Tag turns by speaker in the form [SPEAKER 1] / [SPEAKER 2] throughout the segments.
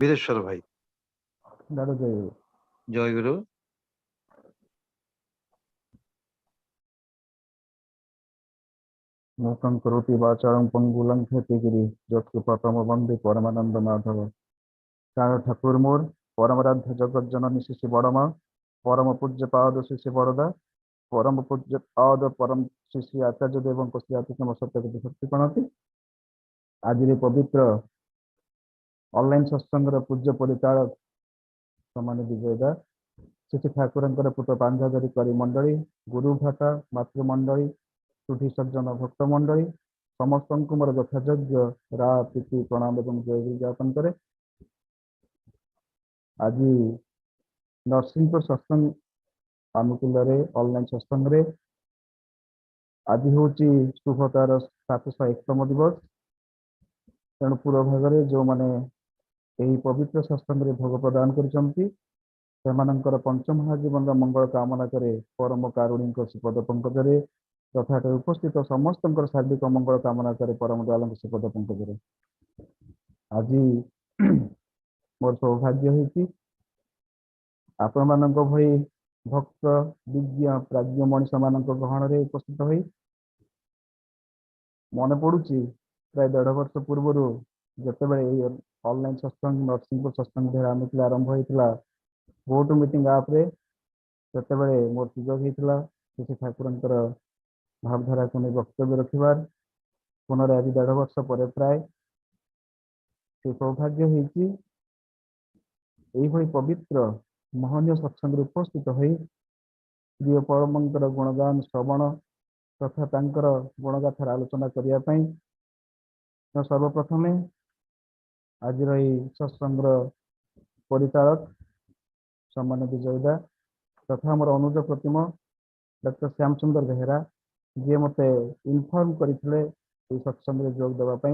[SPEAKER 1] বীরেশ্বর ভাই।
[SPEAKER 2] দাদা জয় গুরু।
[SPEAKER 1] জয় গুরু।
[SPEAKER 2] मूकं करोति वाचालं पंगुलं गिरि यत्कृपातम वंदे परमानंद माधव। चार ठाकुर मोर परमराध्य जगत जननी शिशि बड़मा परम पूज्य पाद शिशि बड़दा परम पूज्य पाद परम शिशि आचार्य देव श्री अतिक्रम सत्य शक्ति प्रणति। आज पवित्र ऑनलाइन सत्संग पूज्य परिचालक सम्मानित विजयदा शिशि ठाकुर पुत्र पांझाधारी करी मंडली गुरु भाटा मातृमंडली सुधी सज्जन भक्त मंडली समस्त मोर यथायोग्य रा प्रीति प्रणाम एवं जय ज्ञापन करे। आज नरसिंहपुर सत्संग आनुकूल ऑनलाइन सत्संग रे आज हूँ शुभतार 701तम दिवस। तेणु पूर्व भाग में जो मैंने यही पवित्र सत्संग रे भोग प्रदान कर पंचम महाजीवन मंगल कामना करे परम कारुणी श्रीपद पंकज तथा उपस्थित समस्त शारीरिक मंगल कामना करे परम दयाल श्रीपद पंकज। आज मोर सौभाग्य होती आपण मान भई भक्त विज्ञ प्राज्ञ मनीष मान गहन में उपस्थित हो मन पड़ुची प्राय 1.5 वर्ष पूर्व जिते ऑनलाइन सत्संग नरसिंहपुर सत्संग आनुकूल आरंभ होता गो टू मीटिंग आप से मोर सुजोग होता श्री ठाकुर भावधारा को नहीं वक्तव्य रखार पुनः आज 1.5 वर्ष पर प्राय से सौभाग्य होती पवित्र महनीय सत्संग उपस्थित हो प्रिय परमंकर गुणगान श्रवण तथा तांकर गुणगाथार आलोचना करने सर्वप्रथम आज सत्संग परिचालक सम्मान विजयदा तथा मोर अनुज प्रतिम डॉक्टर श्यामचंद्र बेहेरा जी मते इनफॉर्म करते सत्संग जोग देवाई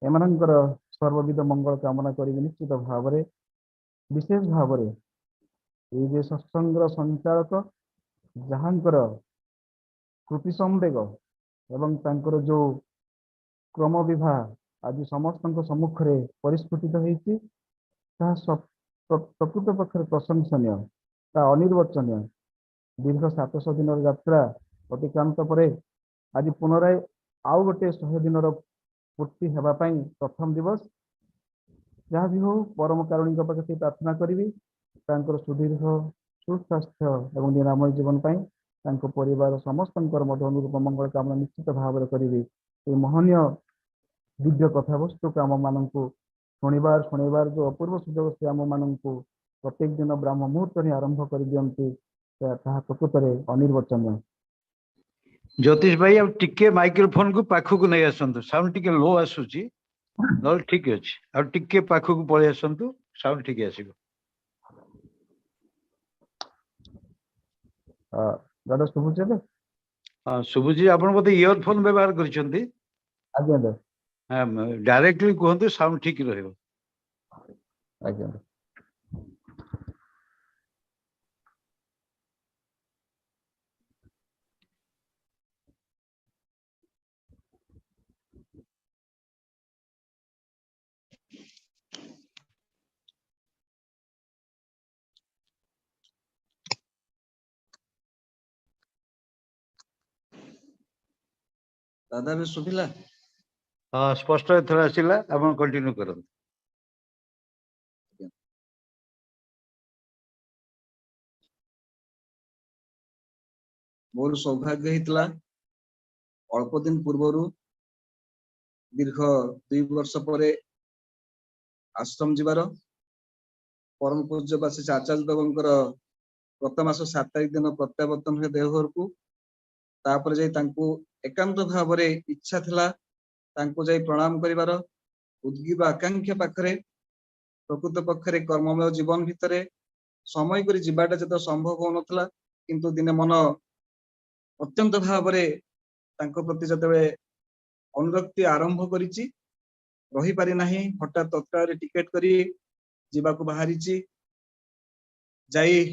[SPEAKER 2] एमनकर सर्वविध मंगल कामना करी निश्चित भाव में विशेष भाव में ये सत्संग संचालक जहाँकर कृति संवेग एवं तांकर जो क्रम विवाह आज समस्त सम्मुख में परिस्फुटित होती प्रकृत पक्ष प्रशंसनीय अनिर्वचनीय दीर्घ 700 दिन यात्रा अतिक्रांत पर आज पुनराय आउ गोटे 100 दिन पूर्ति होगापाई प्रथम दिवस जहाँ भी हो परम कारुणी पाखे प्रार्थना करी सुदीर्घ सुस्वास्थ्य और निरामय जीवन पाई परिवार समस्त अनुरूप मंगल कामना निश्चित भाव में करी महनीय दिव्य कथावस्तु को आम मान शुणवार जो अपूर्व सुजोग से आम मान प्रत्येक दिन ब्राह्म मुहूर्त ही आरंभ कर दियंती प्रकृत में अनिर्वचनीय।
[SPEAKER 1] ज्योतिष भाई अब टिके माइक्रोफोन को पाखक नहीं आसतु साउंड टिके लो आसूची न ठीक अच्छे अब टिके पाखक पलि आसतु साउंड ठीक आसीबो।
[SPEAKER 2] दादा शुभुचे बे
[SPEAKER 1] हां शुभुजी आपण बोधे इयरफोन व्यवहार करछंती
[SPEAKER 2] आज्ञा दे
[SPEAKER 1] हां डायरेक्टली कहंतु साउंड ठीक रहइबो
[SPEAKER 2] आज्ञा।
[SPEAKER 3] दादा भी सुभिला
[SPEAKER 1] हां स्पष्ट एथरा आसिला आपण कंटिन्यू करन।
[SPEAKER 3] मोर सौभाग्य हितला अल्प दिन पूर्व दीर्घ 2 वर्ष पर आश्रम जीवार परम पूज्य बासी आचार्य देवंकर गत मास 7 तारिख दिन प्रत्यावर्तन हुए देवघर को तापर जाई तांको एकांत भाव में इच्छा थिला तांको जाई प्रणाम करिवार उद्गीब आकांक्षा पाखरे प्रकृत पक्षरे कर्ममय जीवन भितरे समय करी जीवाटा जत संभव हो नथला किंतु दिने मन अत्यंत भाव में तांको प्रति जतबे अनुरक्ति आरंभ करिछि रही पारि नाही हठात तत्काल टिकेट करी जीवा को बाहरिछि जाई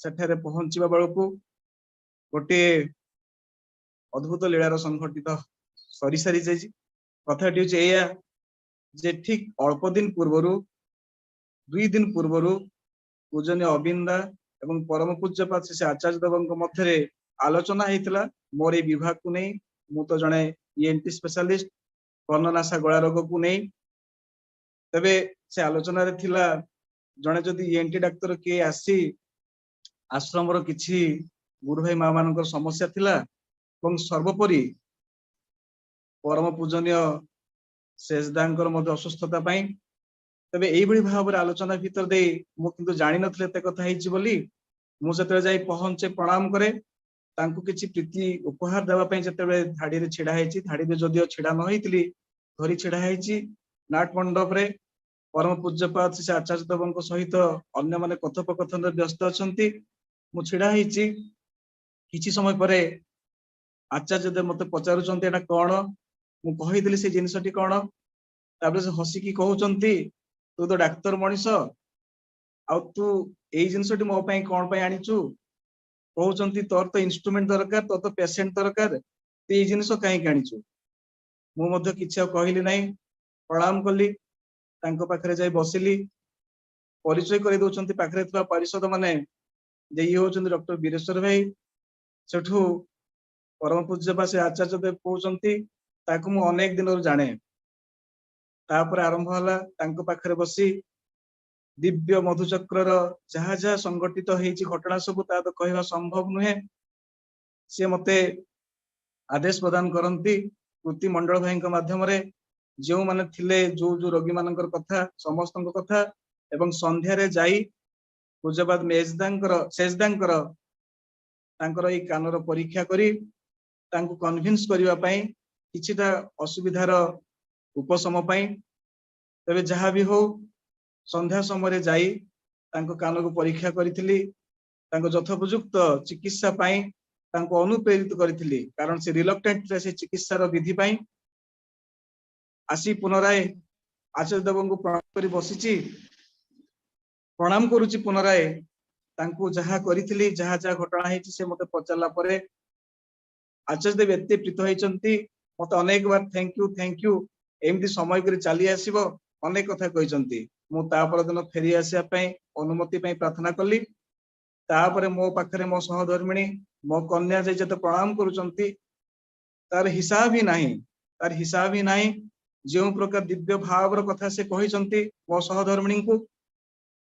[SPEAKER 3] सेठारे पहुंचीबा बेलको गोटे अद्भुत लीलार संघटित सरी सारी जाइछि। कथाटी होछि एया जे ठीक अल्प दिन पूर्व 2 दिन पूर्वर पूजनीय अबिंदा एवं परम पूज्यपाद श्री आचार्य देवଙ୍କ ମଧ୍ୟରେ आलोचना ହେଇଥିଲା मोर ए विभाग को नहीं। मु तो जने ईएनटी स्पेशलिस्ट कर्णनासा गला रोग को नहीं। तबे से आलोचना रे थिला जने जदि ईएनटी डाक्टर के आसी आश्रम रो किछि गुरु भाई मां मानकर समस्या थिला एवं सर्वोपरि परम पूजनीय शेषदांकर मध्य असुस्थता पाई तबे एई बड़ी भाव आलोचना भीतर दे मु किंतु जानि नथले ते कथा हिची बोली मु जते जाई पहुंचे प्रणाम करे तांको किछि प्रीति उपहार देवा पई जते धाडी रे छिडा हेची धाडी रे जदियो छिडा न होइतली धरी छिडा हेची नाट मंडप रे परम पूज्यपाद श्री आचार्य देवଙ୍କ सहित अन्य माने कथोपकथन रे व्यस्त अछंती। मु छिडा हेची किछि समय परे आचार्य देव मते पचारुचंती एटा कोन मु कहिदिली से जिनिसटी कोन ताबरे से हसी की कहउचंती तू तो डाक्तर मनीष आ तू एई जिनिसटी मो पई कोन पई आनिचू कहउचंती तोर तो इंस्ट्रूमेंट दरकार तो पेशेंट दरकार ते एई जिनिस काई आनिचू। मु मध्य किछि कहली नाही प्रणाम कली तांको पाखरे जाई बसिली परिचय करि दोचंती पाखरे थवा परिषद माने जे ई होचंती डॉक्टर वीरेश्वर भाई सेठू परम पूज्यपाद से आचार्य देव कहउचंती ताको मु अनेक दिन जाने तापर आरंभ होला तांको पाखरे बसी दिव्य मधुचक्र जहा जहा संगठित हेची घटना सब ता तो कहवा संभव नुहे। से मते आदेश प्रदान करंती कृति मंडल भाई माध्यम रे जो माने थिले जो जो रोगी मानकर कथा समस्त कथा एवं संध्या रे जाई पूज्यपाद शेषदांकर तांकर ई कानर परीक्षा करी तांको कन्विंस करिवा पई किछिटा असुविधार उपशम पाई तबे जहाँ भी हो संध्या समय जाई तांको कान को परीक्षा करिथिली तांको यथोपयुक्त चिकित्सा पाई तांको अनुप्रेरित करिथिली कारण से रिलक्टेंट से चिकित्सार विधि पाई आसी पुनराय आचार्य देवଙ୍କୁ प्रणाम करी बसिची प्रणाम करूची पुनराय तांको जहा करिथिली जहा जहा घटना हेची से मते पचारला परे आचार्य देव एते प्रीत होइचंती मते अनेक बार थैंक यू एमती समय करी चली आसीबो अनेक कथा कहिचंती। मु तापर दिन फेरी आसिया पई अनुमति पई प्रार्थना कली तापर मो पाखरे मो सहधर्मिणी मो कन्या जे जते प्रणाम करूचंती तार हिसाब ही नाही जो प्रकार दिव्य भावर कथा से कहिचंती मो सहधर्मिणी को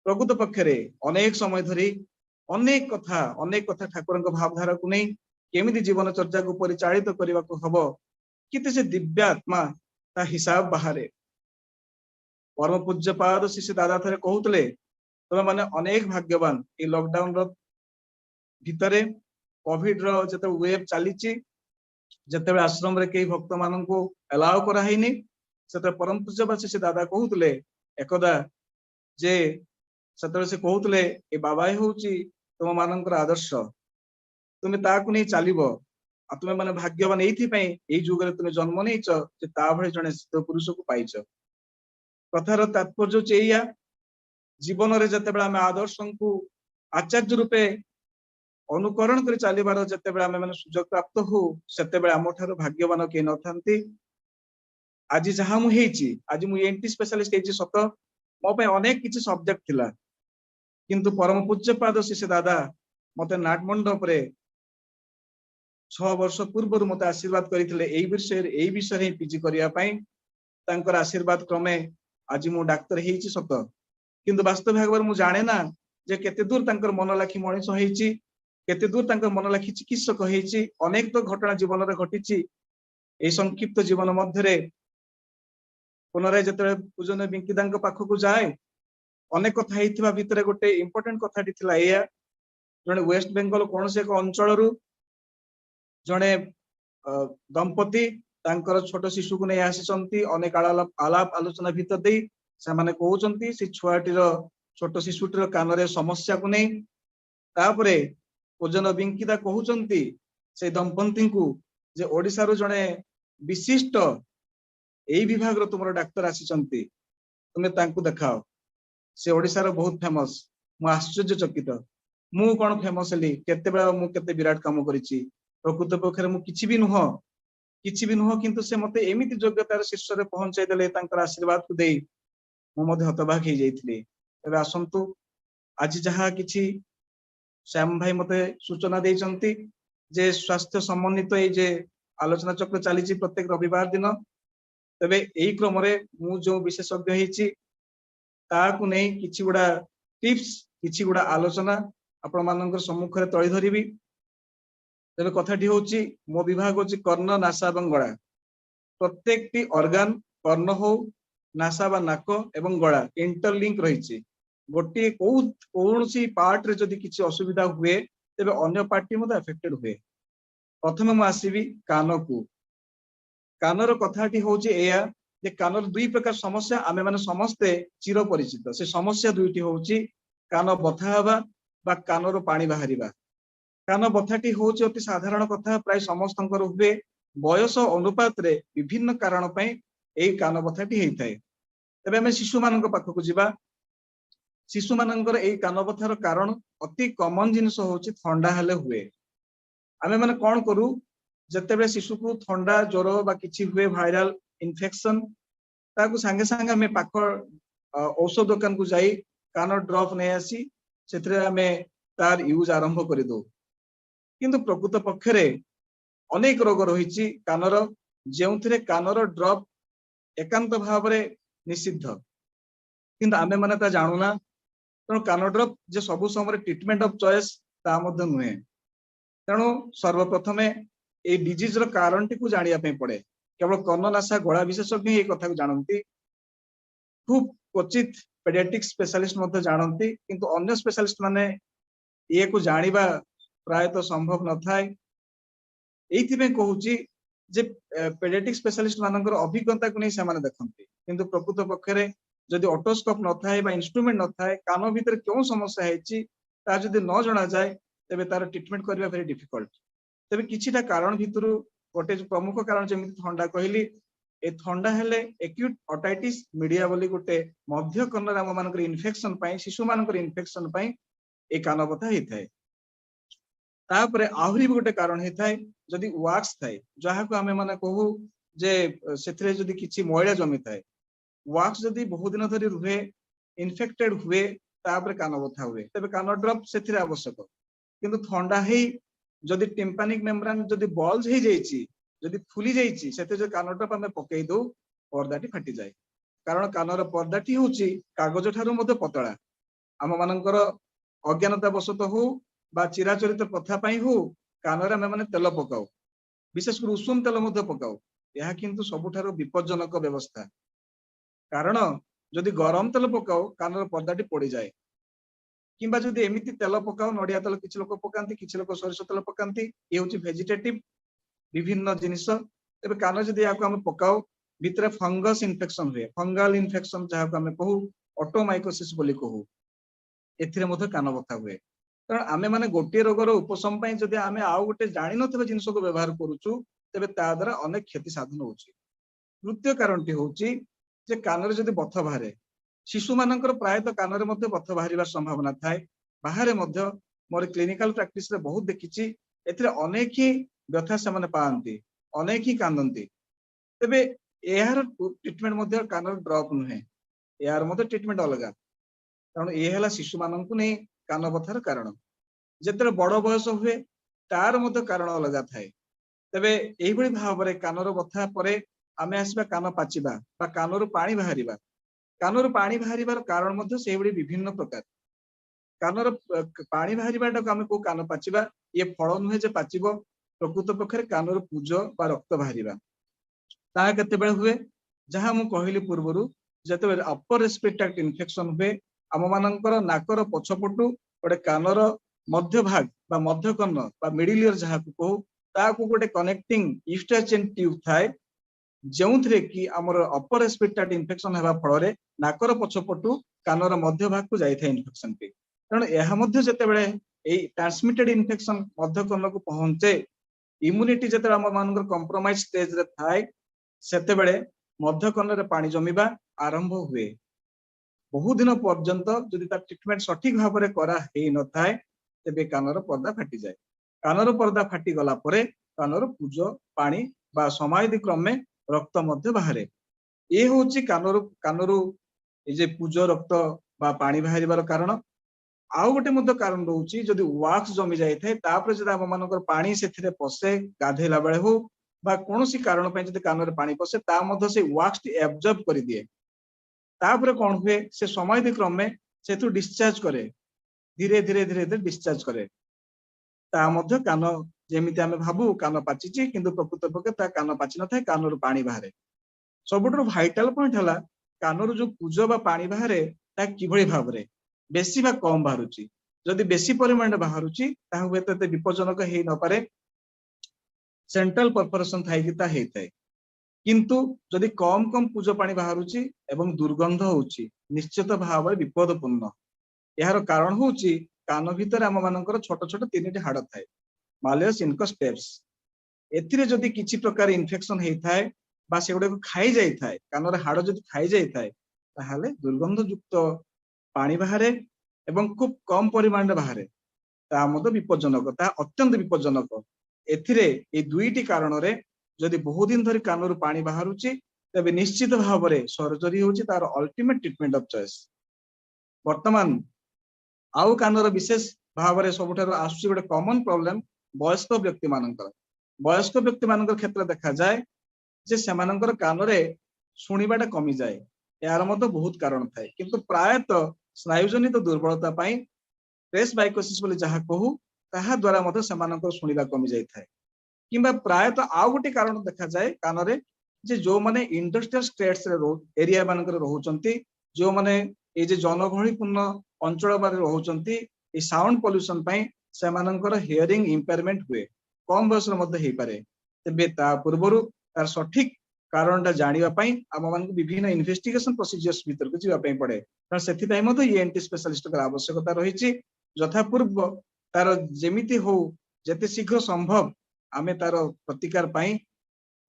[SPEAKER 3] प्रकृत पक्षरे अनेक समय धरी अनेक कथा ठाकुरଙ୍କ भावधारा को नहीं केमिति जीवन चर्चा को परिचालित करने को हबो किते से दिव्य आत्मा ता हिसाब बाहरे परम पूज्यपाद श्री दादा थरे कहउतले तुम माने अनेक भाग्यवान ए लॉकडाउन रो भितरे कोविड रो जते वेव चलीची जते आश्रम रे के भक्त मानन को अलाउ करा हैनी सेते परम पूज्यपाद श्री दादा कहउतले एकदा जे सेते से कहउतले ए बाबा होउची तुम मानकर आदर्श तुमे ताकु नहीं चलिबो आ तुमे माने भाग्यवान एथि पई एई जुगरे तुमे जन्म नेइछ जे ता भळे जने सिद्ध पुरुष को पाइछ। कथार तात्पर्य चेया जीवन रे जते बेला हम आदर्श को आचार्य रूपे अनुकरण कर चलिबार जते बेला हम माने सुयोग प्राप्त हो सेते बेला हम ठारो भाग्यवान के न थांती। आज जहा मु हेची आज मु एनटी स्पेशलिस्ट हेची सत मो पे अनेक किछि सब्जेक्ट थिला किंतु परम पूज्यपाद श्री दादा मते नाट मंडप रे 6 वर्ष पूर्व मते आशीर्वाद करथिले एई विषय रे पीजी करिया पई तांकर आशीर्वाद क्रमे आज मु डाक्टर हेची सत किंतु वास्तव भागवर मु जाने ना जे केते दूर तांकर मन लाखी मनीष हेची केते दूर तांकर मन लाखी चिकित्सक हेची अनेक तो घटना जीवन रे घटिची। ए संक्षिप्त जीवन मध्य रे पुनराय जते पूजन बिंकिदांक पाखो को जाए अनेक कथा हेतिबा भितरे गोटे इंपोर्टेंट कथाटी थिला एया जने वेस्ट बेंगल कोन से एक अंचल रु जने दंपति तांकर छोट शिशु को नहीं आसीचंती अनेक आलाप आलोचना भीतर दे से माने कहउचंती से छुआटीर छोट शिशुटीर कान रे समस्या को नहीं तापरे पूजन बिंकिदा कहउचंती से दंपति को जे ओडिसा रो जने विशिष्ट एई विभाग रो तुमरो डाक्टर आसीचंती तुमे तांको देखाओ से ओडिसा रो बहुत फेमस। मु आश्चर्यचकित मु कोन फेमस हली केते बेला मु केते विराट काम करिछि प्रकृत पक्षरे मु किछि भी नुह किंतु से मते एमिति योग्यतार शीर्ष रे पहुंचाई देले तांकर आशीर्वाद को देई मु मध्ये हतबाक हे जाइथिले तेबे आसंतु आज जहाँ किछि श्याम भाई मते सूचना देइचंती जे स्वास्थ्य समन्वित ए जे आलोचना चक्र चली प्रत्येक रविवार दिन तेबे एई क्रम रे मु जो विशेषज्ञ हेछि ताकू नहीं किछि गुडा टिप्स किछि गुडा आलोचना आपण मानकर सम्मुख रे तळी धरिबी। तेबे कथाटी होछि मो विभाग होछि कर्ण नासा एवं गळा प्रत्येक टी ऑर्गन कर्ण हो नासा बा नाक एवं गळा इंटरलिंक रहिछि गोटे कौनसी पार्ट रे जदि किछि असुविधा हुए तेबे अन्य पार्ट मध्ये अफेक्टेड हुए। प्रथमे मु आसीबी कान को कानर कथाटी होछि एया जे कानर दुई प्रकार समस्या आमे माने समस्ते चिर परिचित से समस्या दुईटी होछि कान बथा हवा बा कानर पानी बाहरिबा। कान बथाटी होछि अति साधारण कथा प्राय समस्तंकर हुए बयस अनुपात रे विभिन्न कारण पई एई कान बथाटी हेइथाय। तबे हमें शिशु मानक पाखकु जिबा शिशु मानकर एई कान बथार कारण अति कॉमन जिनिस होछि ठंडा हेले हुए। आमे माने कोन करू जतेबे शिशु को ठंडा ज्वर बा किछि हुए भाइरल इन्फेक्शन ताकू संगे संगे हमें पाख औषध दुकान को जाई कान ड्रॉप नै आसी सेतरे हमें तार यूज आरंभ करि दो। किंतु प्रकृत पक्षरे अनेक रोग रहिछि कानर जेउथिरे कानर ड्रॉप एकांत भावरे निषिद्ध किंतु आमे माने ता जानुना तेणु कान ड्रॉप जे सबु समय ट्रीटमेंट ऑफ चॉइस ता मध्ये नुहे। तेणु सर्वप्रथमे ए डिजीज रो कारण टिकु जानिया पे पड़े केवल कर्ण नासा गळा विशेषज्ञ ए कथा को जानती खूब क्वचित पेडियाट्रिक स्पेशलिस्ट मध्ये जानती किंतु अन्य स्पेशलिस्ट माने ए को जानिबा प्राय तो संभव न थाए। एइथिबे कहूची जे पेडियाट्रिक स्पेशलिस्ट मानकर अभिज्ञता को नै से माने देखंती किंतु प्रकृत पक्षरे जदि ऑटोस्कोप न थाए बा इंस्ट्रूमेंट न थाए कान भीतर क्यों समस्या हेछि ता जदि न जणा जाय तेबे तार ट्रीटमेंट करबा वेरी डिफिकल्ट। तेबे किछिटा कारण भितरु गोटे प्रमुख कारण जेमिति ठंडा कहली ए ठंडा हेले एक्यूट ओटाइटिस मीडिया बोली गोटे मध्य कर्ण राम मानकर इन्फेक्शन पई शिशु मानकर इन्फेक्शन पई ए कान बथा हेथाय। तापरे आहुरी गोटे कारण हेथाय जदि वैक्स थाए जहा को हमें माने कहू जे सेथरे जदि किछि मैला जमी थाए वैक्स जदि बहुत दिन धरि रुहे इन्फेक्टेड हुए तापरे कान बथा हुए तबे कान ड्रॉप सेथिरे आवश्यक। किंतु ठंडा हेई जदि टिम्पानिक मेम्ब्रेन जदि बल्ज हे जाईची जदि फुली जाईची सेते जो कान ड्रॉप हमें पकई दो पर्दाटी फाटी जाए कारण कानर पर्दाटी होची कागज ठारू मध्ये पतळा। आम मानकर अज्ञानता वशत हो बा चिराचरित प्रथा पई हो कानरे हमें माने तेल पकाओ विशेष कर उषुम तेल मध्ये पकाओ यह किंतु सबुठारो विपज्जनक व्यवस्था कारण जदि गरम तेल पकाओ कानर पर्दाटी पड़ी जाए किंबा जदि एमिति तेल पकाओ नडिया तेल किछि लोक पकांती किछि लोक सरिष तेल पकांती ए होची वेजिटेटिव विभिन्न जिनिस तबे कान जदि याको हम पकाओ भितरे फंगस इन्फेक्शन हुए फंगल इन्फेक्शन जहाको हम कहू ऑटोमाइकोसिस बोली कहू एथिरे मध्ये कान बथा हुए। कारण आमे माने गोटे रोगर उपशम पई जदि आमे आउ गोटे जानि नथबे जिनिस को व्यवहार करूछु तबे ता द्वारा अनेक क्षति साधन होची। तृतीय कारणटी होची जे कानरे जदि बथ बाहरे शिशु मानकर प्राय तो कानरे मध्ये बथ बाहरिबार संभावना थाए बाहरे मध्ये मोर क्लिनिकल प्रैक्टिस रे बहुत देखिछि एथिरे अनेक ही व्यथा से माने पांती अनेक ही कांदंती तबे एहार ट्रीटमेंट मध्ये कानर ड्रॉप नुहे यार मध्ये ट्रीटमेंट अलगा कारण ए हला शिशु माननकु नै कान बथार कारण जेतरे बड़ बयस हुए तार मध्ये कारण अलगा थाए। तबे एही भली भावरे कानर बथा परे आमे आसीबा कान पाचिबा बा कानरु पानी बाहरिबा कानरु पानी बाहरिबार कारण मध्ये सेही भली विभिन्न प्रकार कानर पानी बाहरिबाटा को आमे को कान पाचिबा ये फल नुहे जे पाचिबो प्रकृत पक्षरे कानर पूज बा रक्त बाहरिबा ता केते बेले हुए जहां मु कहली पूर्वरु जेते बेले अपर रेस्पिरेटरी ट्रैक्ट इन्फेक्शन हुए आम मानकर नाकर पछपटु गोटे कानर मध्य भाग बा मध्य कर्ण बा मिडिल ईयर जहां को कहू ताकू गोटे कनेक्टिंग यूस्टाचियन ट्यूब थाए जेउथरे कि हमर अपर रेस्पिरेटरी ट्रैक्ट इन्फेक्शन हेबा फल रे नाकर पछपटु कानर मध्य भाग को जाई थाए इन्फेक्शन पे कारण एहा मध्य जेते बेले ए ट्रांसमिटेड इन्फेक्शन मध्य कर्ण को पहुंचे इम्यूनिटी जेते हम मानकर कंप्रोमाइज स्टेज रे थाए सेते बेले मध्य कर्ण रे पानी जमीबा आरंभ हुए बहुत दिन पर्यंत जदि ता ट्रीटमेंट सठिक भाव में करा हे न थाए तेबे कानर पर्दा फाटी जाए कानर पर्दा फाटी गला परे कानर पूज पानी बा समाधि क्रमे रक्त मध्य बाहरे ए होची कानर कानरु ए जे पूज रक्त बा पानी बाहर कारण आउ गोटे मध्य कारण रोचे जदि वाक्स जमी जाए तापर जब आम मान पानी से पशे गाधेला बेले हो बा कौन कारण कान में पानी पशे ता मध्य से वाक्स टी एब्जॉर्ब कर दिए तापर कौन हुए से समय क्रमे से डिस्चार्ज करे धीरे धीरे धीरे धीरे डिस्चार्ज करे ता मध्य कान जेमिति आमे भाबू कान पाचिची किंतु प्रकृत पक्षे ता कान पाची न थाए कान पानी बाहर सबुठ भाइटाल पॉइंट है कान जो पूज बा पानी बाहर ता किभଳି भाबरे बेसी बा कम बाहरुची जदि बेसी परिमाण बाहरुची ता हुए तो विपज्जनक हे न पारे सेंट्रल परफोरेशन थाई कि ता हेताए किंतु जदि कम कम पूज पानी बाहरुची एवं दुर्गंध होउची निश्चित भाव विपदपूर्ण यार कारण होउची कान भीतर आम मानकर छोट छोट 3टी हाड़ थाए मालियस इनकस्टेप्स एथिरे जदि किछि प्रकार इन्फेक्शन हेताए बा सेगुडा को खाई जाई थाए कानर हाड़ जदि खाई जाई थाए ताहाले दुर्गंध युक्त पानी बाहरे एवं खूब कम परिमाण बाहरे ता मध्य विपज्जनक ता अत्यंत विपज्जनक एथिरे ए दुईटी कारण रे जदि बहुत दिन धरि कानरू पानी बाहरुची तबे निश्चित भाव में सर्जरी होची तार अल्टीमेट ट्रीटमेंट ऑफ चॉइस वर्तमान आउ कानर विशेष भाव में सबुठार आसुची गोटे कॉमन प्रॉब्लम वयस्क व्यक्ति मानकर क्षेत्र देखा जाए जे सेमानकर कान रे सुनिबाटा कमी जाए यार मध्य बहुत कारण थाए किंतु प्रायतः स्नायुजनित दुर्बलता पाई प्रेसबाइकोसिस बोली जहाँ कहू ताहा द्वारा मध्य सेमानकर सुनिबा कमी जाई थाए किंबा प्रायतः आउ गोटे कारण देखा जाए कान रे जे जो माने इंडस्ट्रियल स्टेट्स रे एरिया मानकर रहउचंती जो माने ए जे जनगहलीपूर्ण अंचल बारे रहउचंती ए साउंड पोल्यूशन पाई सेमानकर हियरिंग इंपेयरमेंट हुए कम बयस मध्य हेई पारे तेबे ता पूर्वरु तार सठिक कारण जानिबा पई आम मानक विभिन्न इन्वेस्टिगेशन प्रोसीजर्स भीतर को जीवा पई पड़े कारण सेथि पई मते ईएनटी स्पेशलिस्ट कर आवश्यकता रहिछि यथापूर्व तार जेमिति हो जते शीघ्र संभव आमे तार प्रतिकार पई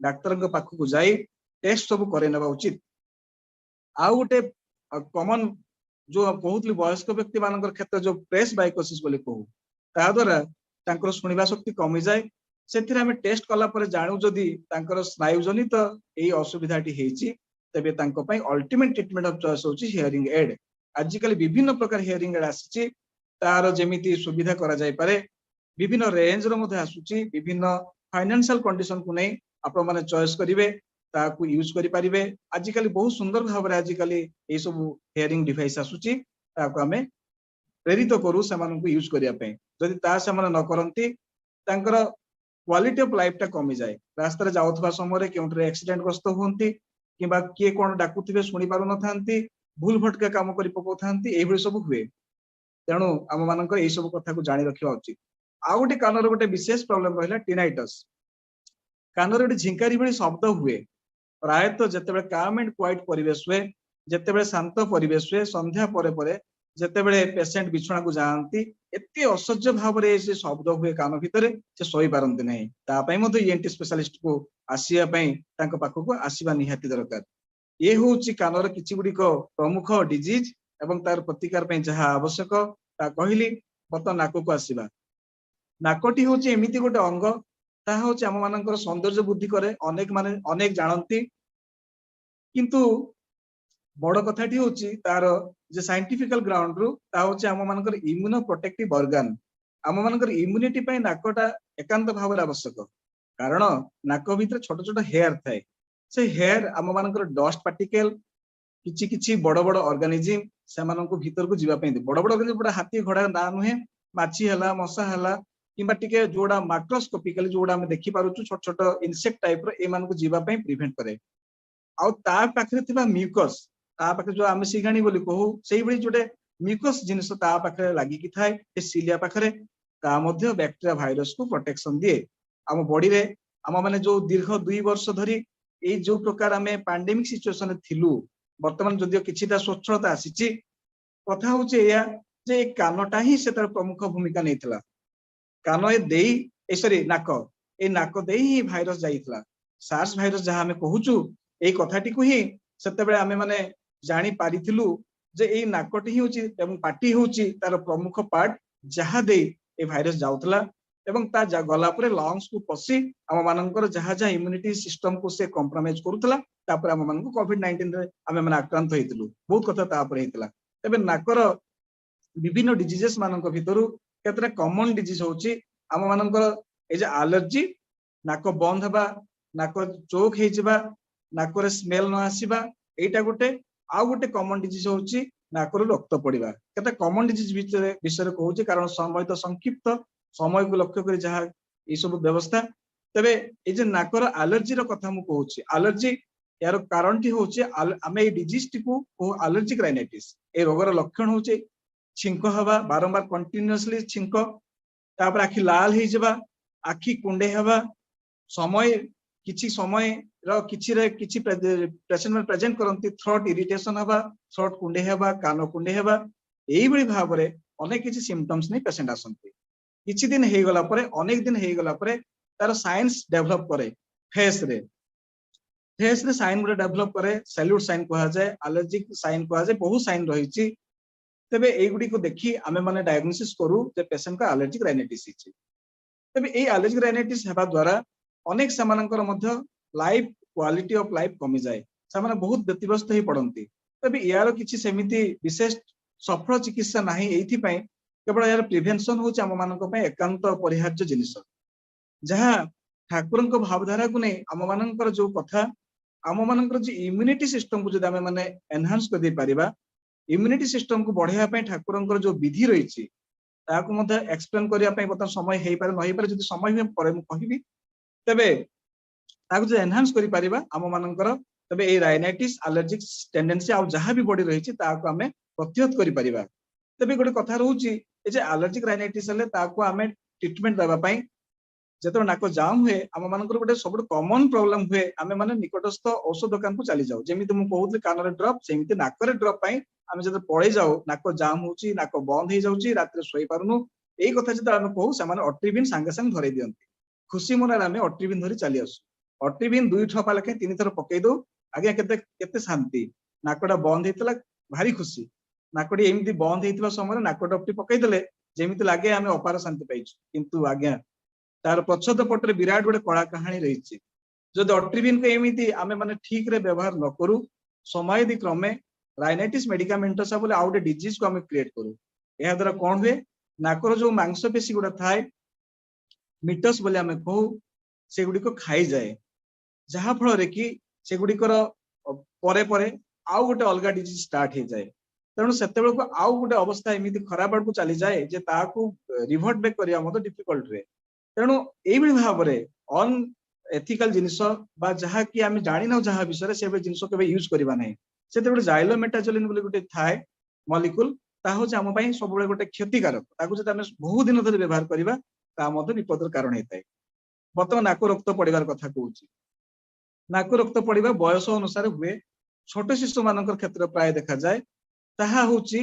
[SPEAKER 3] डाक्टर के पाखु को जाई टेस्ट सब करे नेबा उचित आउ गोटे कॉमन जो कहउतली वयस्क व्यक्ति मानकर क्षेत्र जो प्रेसबाइकोसिस बोली कहू ता द्वारा तांकर सुनिबा शक्ति कमी जाए सेथिरे हमें टेस्ट कला पर जानू जदि तांकर स्नायुजनित एई असुविधाटी हेची तबे तांको पई अल्टीमेट ट्रीटमेंट ऑफ चॉइस होची हियरिंग एड आजिकल विभिन्न प्रकार हियरिंग एड आसीची तार जेमिति सुविधा करा जाय पारे विभिन्न रेंज रो मध्ये आसुची विभिन्न फाइनेंशियल कंडीशन को नै आपण माने चॉइस करिवे ताकू यूज करि परिबे आजिकल बहुत सुंदर भाव रे आजिकल ए सब हियरिंग डिवाइस आसुची ताकू हमें प्रेरित करू सेमानन को यूज करिया पे जदि ता सेमान न करंती तांकर क्वालिटी ऑफ लाइफ टा कमी जाए रास्ता रे जाउथबा समय रे केउंटरे एक्सीडेंट ग्रस्त होंती किबा के कोन डाकुथिबे सुनि पारु न थांती भूल भटका काम करि पकोथांती एही सब हुए तेणु आम मानकर एही सब कथा को जानि रखिबा उचित आ गोटे कानर गोटे विशेष प्रॉब्लम रहला टिनाइटस कानर गोटे झिंकारी भଳି शब्द हुए प्रायतः जेतेबेले काम एंड क्वाइट परिवेश हुए जेतेबेले शांत परिवेश हुए संध्या परे परे जेतेबेले पेशेंट बिछणा को जाआंती एते असह्य भाव रे से शब्द हुए कान भितरे से सही पारंती नहीं ता पई मधे ईएनटी स्पेशलिस्ट को आसिया पई तांको पाखो को आसीबा निहाती दरकार ये होची कानर किछि गुडी को प्रमुख डिजीज एवं तार प्रतिकार पई जहा आवश्यक ता कहली बत नाको को आसीबा नाकोटी होची एमिति गोटे अंग ता होची हम मानकर सौंदर्य बुद्धि करे अनेक जानती किंतु बड़ कथाटी होची तार जे साइंटिफिकल ग्राउंड रु ता होची हम मानकर इम्यूनो प्रोटेक्टिव ऑर्गन हम मानकर इम्यूनिटी पई नाकोटा एकांत भाव रे आवश्यक कारण नाको भीतर छोट छोट हेयर थाए से हेयर हम मानकर डस्ट पार्टिकल किछि किछि बड़ बड़ ऑर्गेनिज्म से मानको भीतर को जीवा पई बड़ बड़ ऑर्गेनिज्म बड़ा हाथी घोड़ा ना नुहे माछी हला मसा हला किंबा टिके जोड़ा माइक्रोस्कोपिकली जोड़ा हम देखि पारुछु छोट छोट इंसेक्ट टाइप रो ए मानको जीवा पई प्रिवेंट करे आ ता पाखरे थिबा म्यूकस ता पाखरे जो आमे सिगाणी बोली कहू सेही भली जोटे म्यूकस जिनिस ता पाखरे लागि कि थाए ए सिलिया पाखरे ता मध्ये बैक्टीरिया वायरस को प्रोटेक्शन दिए हम बॉडी रे हम माने जो दीर्घ 2 वर्ष धरी ए जो प्रकार आमे पैंडेमिक सिचुएशन थिलु वर्तमान जदियो किछिटा स्वच्छता आसीची कथा होचे या जे कानटा ही से तार प्रमुख भूमिका नेथिला कान ए देई ए सॉरी नाक देई ही भाइरस जाइथिला सार्स भाइरस जहा हमें कहूचु ए कथाटी को ही सेते बेले हमें माने जानी पारिथिलु जे ए नाकटी ही होची एवं पार्टी होची तार प्रमुख पार्ट जहा देई ए भाइरस जाउथला एवं ता गला परे लंग्स को पसी हम मानकर जहा जहा इम्यूनिटी सिस्टम को से कॉम्प्रोमाइज करूथला तापर हम मानक कोविड 19 रे हमें माने आक्रांत होइतिलु बहुत कथा ता पर हेतिला तेबे नाकर विभिन्न डिजीजेस मानक भितरु केतरा कॉमन डिजीज होची आम मानकर ए जे एलर्जी नाक बंद हबा नाक चोक हे जिबा नाक रे स्मेल न आसीबा एटा गोटे आ गोटे कॉमन डिजीज होची नाकर रक्त पड़िबा केते कॉमन डिजीज विषय कहूची कारण समय तो संक्षिप्त समय को लक्ष्य कर जहा ए सब व्यवस्था तबे ए जे नाकर एलर्जी रो कथा मु कहूची एलर्जी यार कारण टी होची आमे ए डिजीज टी को एलर्जिक राइनाइटिस ए रोगर लक्षण होची छिंक हवा बारंबार कंटिन्यूअसली छिंक तापर आखि लाल हे जबा आखि कुंडे हवा समय किछि समय रो किछि पेशेंट प्रेजेंट करंती थ्रोट इरिटेशन हवा थ्रोट कुंडे हवा कान कुंडे हवा एई बळी भाबरे अनेक किछि सिम्पटम्स नै पेशेंट आसंती किछि दिन हे गला परे अनेक दिन हे गला परे तार साइंस डेवलप करे फेस रे साइन गुडे डेवलप करे सैल्यूट साइन कहा जाए एलर्जिक साइन कहा जाए बहुत साइन रहिछि तबे एई गुडी को देखि आमे माने डायग्नोसिस करू जे पेशेंट का एलर्जिक राइनाइटिस हिछि तबे एई एलर्जिक राइनाइटिस हेबा द्वारा अनेक समानकर मध्य लाइफ क्वालिटी ऑफ लाइफ कमी जाए समाने बहुत व्यतिव्यस्त ही पड़ंती तबे यार किछि सेमिति विशेष सफल चिकित्सा नाही एथि पय केवल यार प्रिवेंशन होछि आम मानक पय एकांत परिहार्य जिनिस जहा ठाकुरन को भावधारा को नै आम मानकर जो कथा आम मानकर जे इम्यूनिटी सिस्टम को जदि आमे माने एनहांस कर दे परिबा इम्यूनिटी सिस्टम को बढ़िया पय ठाकुरन जो विधि रहिछि ताको मध्य एक्सप्लेन करिया पय बता समय हेइ पारे नहि पारे जदि समय हम परे मु कहिबी तबे ताको जे एनहांस करि परिबा आम मानकर तबे ए राइनाइटिस एलर्जिक टेंडेंसी आ जहा भी बॉडी रहिछि ताको आमे प्रतिहत करि परिबा तबे गोटे कथा रहउछि ए जे एलर्जिक राइनाइटिस हले ताको आमे ट्रीटमेंट देबा पय जेतो नाको जाम हुए आम मानकर गोटे सब कॉमन प्रॉब्लम हुए आमे माने निकटस्थ औषध दुकान को चली जाऊ जेमिति मु कहउतले कानरे ड्रॉप सेमिति नाकरे ड्रॉप पय आमे जते पळे जाऊ नाको जाम होउची नाको बंद हे जाउची रात्रे सोई पारुनु एई कथा जते आमे कहू समान अट्रिबिन संगे संग धरै दियंती खुशी मनार आमे अट्रिबिन धरि चली आसु अट्रिबिन 2 ठपा लखे 3 थर पकै दो आगे केते केते शांति नाकोडा बंद हेतला भारी खुशी नाकोडी एमिति बंद हेतिबा समय नाको डपटी पकै देले जेमिति लागे आमे अपार शांति पाइछु किंतु आज्ञा तार पछद पटरे विराट गोटे कला कहानी रही जदि अट्रिबिन को एमिति आमे माने ठीक रे व्यवहार न करू समय दि क्रमे राइनाइटिस मेडिकामेंटस बोले आ गोटे डिजीज को आमे क्रिएट करू एहा द्वारा कोन हुए नाकर जो मांसपेशी गुडा थाए मिटस बोले आमे कहू से गुडी को खाई जाए जहा फल रे कि से गुडी कर परे परे आ गोटे अलगा डिजीज स्टार्ट हे जाए तेणु सेते बेल को आ गोटे अवस्था एमिति खराब आड़ को चली जाए जे ताकू रिवर्ट बैक करिया मत डिफिकल्ट रे तेणु एई भाव रे अन एथिकल जिनिस बा जहा कि आमे जानि न जहा विषय से जिनिस केबे यूज करबा नै सेते गोटे जाइलोमेटाजोलिन बोले गोटे थाए मॉलिक्यूल ता हो जे हम पई सब बेले गोटे क्षतिकारक ताकू जे आमे बहुत दिन धरि व्यवहार करबा ता मते विपदर कारण हेतै बर्तमान नाको रक्त पड़िबार कथा कहूची नाको रक्त पड़िबा बयस अनुसार हुए छोट शिशु मानकर क्षेत्र प्राय देखा जाए ताहा होची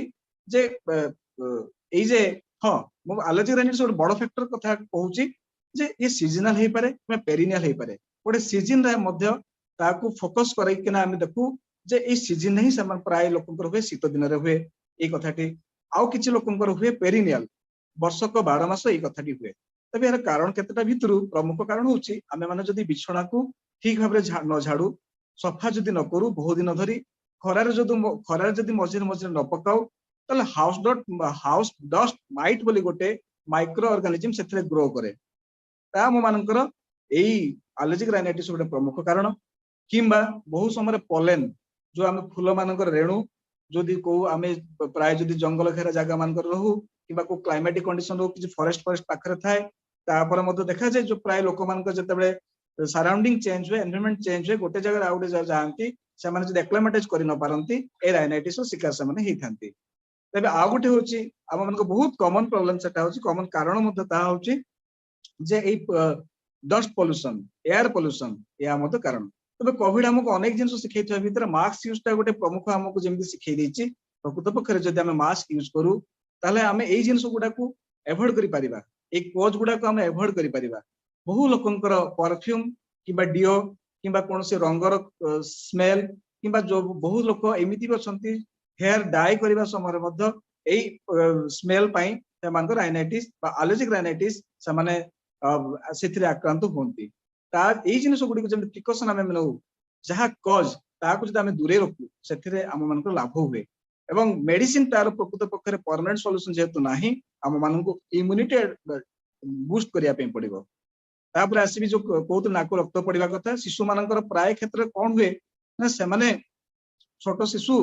[SPEAKER 3] जे एई जे हां मो एलर्जी राइनाइटिस गोटे बड़ फैक्टर कथा कहूची जे ये सीजनल हे पारे बा पेरिनियल हे पारे गोटे सीजन रे मध्य ताकू फोकस करै किना आमे देखू जे ए सीजन नहीं समान प्राय लोकंकर हुए शीत दिन रे हुए ए कथाटी आउ किछि लोकंकर हुए पेरिनियल वर्षक 12 मास ए कथाटी हुए तबे यार कारण केतटा भितरु प्रमुख कारण होची आमे माने जदी बिछणा को ठीक भाबरे न झाड़ू सफा जदी न करू बहुत दिन धरी खरारे जदी मझिर मझिर न पकाऊ तले हाउस डस्ट माइट बोली गोटे माइक्रो ऑर्गेनिज्म सेथरे ग्रो करे ता मो मानकर एई एलर्जिक राइनाइटिस गोटे प्रमुख कारण किंबा बहुत समय पोलेन जो आमे फूल मानकर रेणु जदि को आमे प्राय जदि जंगल घेरा जागा मानकर रहू किंबा को क्लाइमेटिक कंडीशन रो कि फॉरेस्ट पाखरे थाए तापर मध्य देखा जाए जो प्राय लोक मानकर जते बेले सराउंडिंग चेंज हुए एनवायरनमेंट चेंज हुए गोटे जगह आउटे जाआंती से माने जदि एक्लामेटाइज करि न पारंती ए राइनाइटिस रो शिकार से माने हेथांती तबे आ गोटे होची आम मानको बहुत कॉमन प्रॉब्लम सेटा होची कॉमन कारण मध्य ता होची जे ए डस्ट पोल्यूशन एयर पोल्यूशन या मध्य कारण तबे कोविड हमको अनेक जिंस सिखैथि भीतर मास्क यूज ता गोटे प्रमुख हमको जेमि सिखै दैछि प्रकृत पक्षरे जदि आमे मास्क यूज करू ताले आमे एई जिंस गुडा को एवॉइड करि परिबा ए कोज गुडा को आमे एवॉइड करि परिबा बहु लोकंकर परफ्यूम किबा डिओ किबा कोनसे रंगर स्मेल किबा जो बहु लोक एमिति बसंती हेयर डाई करिबा समय मध्य एई स्मेल पई सेमानकर राइनाइटिस बा एलर्जिक राइनाइटिस समाने सेथिरे आक्रांत होंती ता एई जिनिस गुडी को जेम प्रिकॉशन आमे नउ जहा कॉज ताकू जदि आमे दूरे रखू सेथिरे आम मानकर लाभ हुए एवं मेडिसिन तार प्रकृत पक्षरे परमानेंट सॉल्यूशन जेतु नाही हम माननको इम्यूनिटी बूस्ट करिया पे पड़िबो तापर आसीबी जो कोत नाक रक्त पड़िबा कथा शिशु मानकर प्राय क्षेत्र में कोन हुए ना से माने छोट शिशु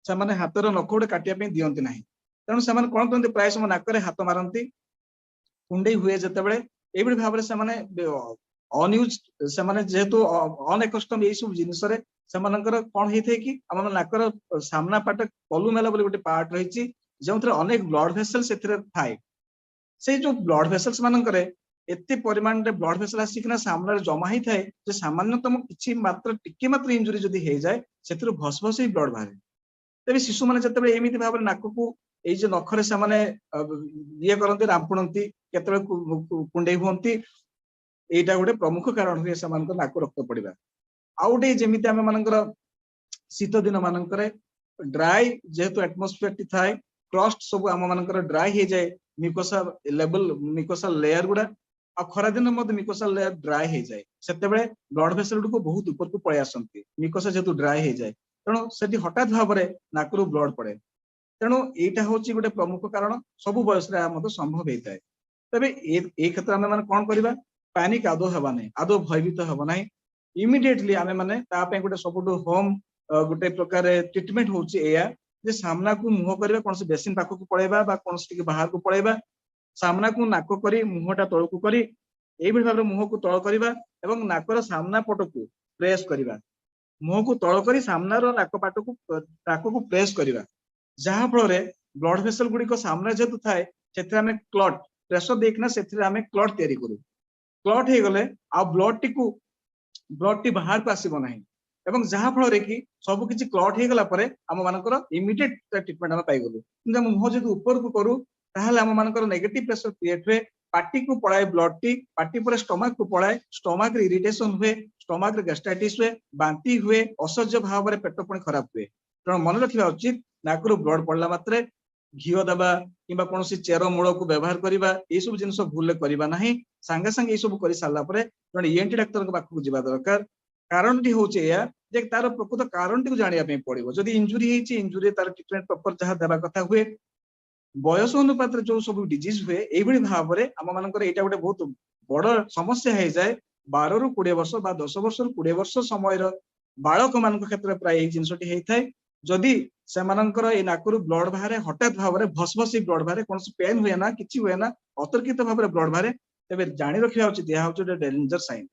[SPEAKER 3] से माने हातर नख गोटे काटिया पे दियंती नाही तेणु से माने कोन करते प्राय समय नाक हाथ मारती कुंडई हुए जितेबाला ये भाव में से अनयूज से जेहेतु अनएकस्टम ये सब जिनस कौन होता है कि आम नाकर सामना पार्ट कलुमेला गोटे पार्ट रही जो अनेक ब्लड भेसल से थाए से जो ब्लड भेसल्स मानकर एते परिमाण रे ब्लड भेसल आसिकना सामने जमा ही थाए जे सामान्यतम किछि मात्र टिके मात्र इंजुरी जदि हे जाए सेतिर भस भस ही ब्लड बाहर तबे शिशु माने जतबे एमिति भाव रे नाक को एई जे नखरे से माने ये करंती रामपुणंती केतबे कुंडई हुंती एटा गोटे प्रमुख कारण हुए से मानकर नाक रक्त पड़िबा आ गोटे जेमिति आमे मानकर शीत दिन मानकर ड्राई जेहेतु एटमॉस्फेयर टी थाए क्रस्ट सब आम मानकर ड्राई हो जाए मिकोसा लेवल मिकोसा लेयर गुड़ा आ खरा दिन मिकोसा लेयर ड्राई हो जाए से ब्लड भेसल गुड़ बहुत ऊपर को पलि आसती मिकोसा जेहेतु ड्राई हो जाए तेणु से हठात भाव में नाकरू ब्लड पड़े तेणु यहाँ हूँ गोटे प्रमुख कारण सब बयस संभव होता है तेज ये क्षेत्र में मैंने कौन करवा पैनिक आदौ हवा ना आदौ भयभीत हब ना इमिडिएटली आम मैंने गोटे सब होम गोटे प्रकार ट्रिटमेंट होया जे सामना को मुह करवा कौन से बेसिन पाख को पलैबा कौन से बाहर को पलैबा सामना को नाक करी मुहटा तल को करी एभली भाव मुह को तल करवा एवं नाकर सामना पट को प्रेस करवा मुह को तल करी सामनार नाक पाट को नाक को प्रेस करवा जहाँ फल ब्लड भेसल गुड़िक सामने जेहेतु थाए से क्लट प्रेसर देखना से क्लट तैयारी करू क्लट हो गले आ ब्लड टी बाहर को आसब ना एवं जहाँ फल कि सब किसी क्लट हो गला आम मानकर इमिडिएट ट्रिटमेंट आम पाइगलु कि मुह जो ऊपर को करूँ आम मानकर नेगेटिव प्रेशर क्रिएट हुए पार्टी को पड़ाए ब्लड टी पार्टी पर स्टमक को पड़ाए स्टमक रे इरिटेशन हुए स्टमक रे गैस्ट्राइटिस हुए बांती हुए असह्य भाव में पेट पुणी खराब हुए तेणु मन रखा उचित नाकरू ब्लड पड़ला मात्रे घीओ दबा कि कौन चेर मूल को व्यवहार करवा ये सब जिन भूल करवा ना सांगे सांगे सब कर सारा जड़े ईएनटी डाक्तर पाखक जा दरकार कारण टी हूँ या तार प्रकृत कारण टी जानापी पड़ो जदि इंजुरी इंजुरी तार ट्रिटमेंट प्रपर जहाँ देवा कथा हुए बयस अनुपात जो सब डिजीज हुए ये भाव में आम मानकर यहाँ गोटे बहुत बड़ समस्या हो जाए 12 ରୁ 20 वर्ष 10 वर्ष ରୁ 20 वर्ष समय बालक मान क्षेत्र प्राय यही जिनसटी होता है जदि से नाकरू ब्लड बाहर हठात भाव में भस भस ब्लड बाहर कौन पेन हुए ना कि हुए ना अतर्कित भाव में ब्लड बाहर तेज जाणी रखा उचित यह हूँ डेंजर साइन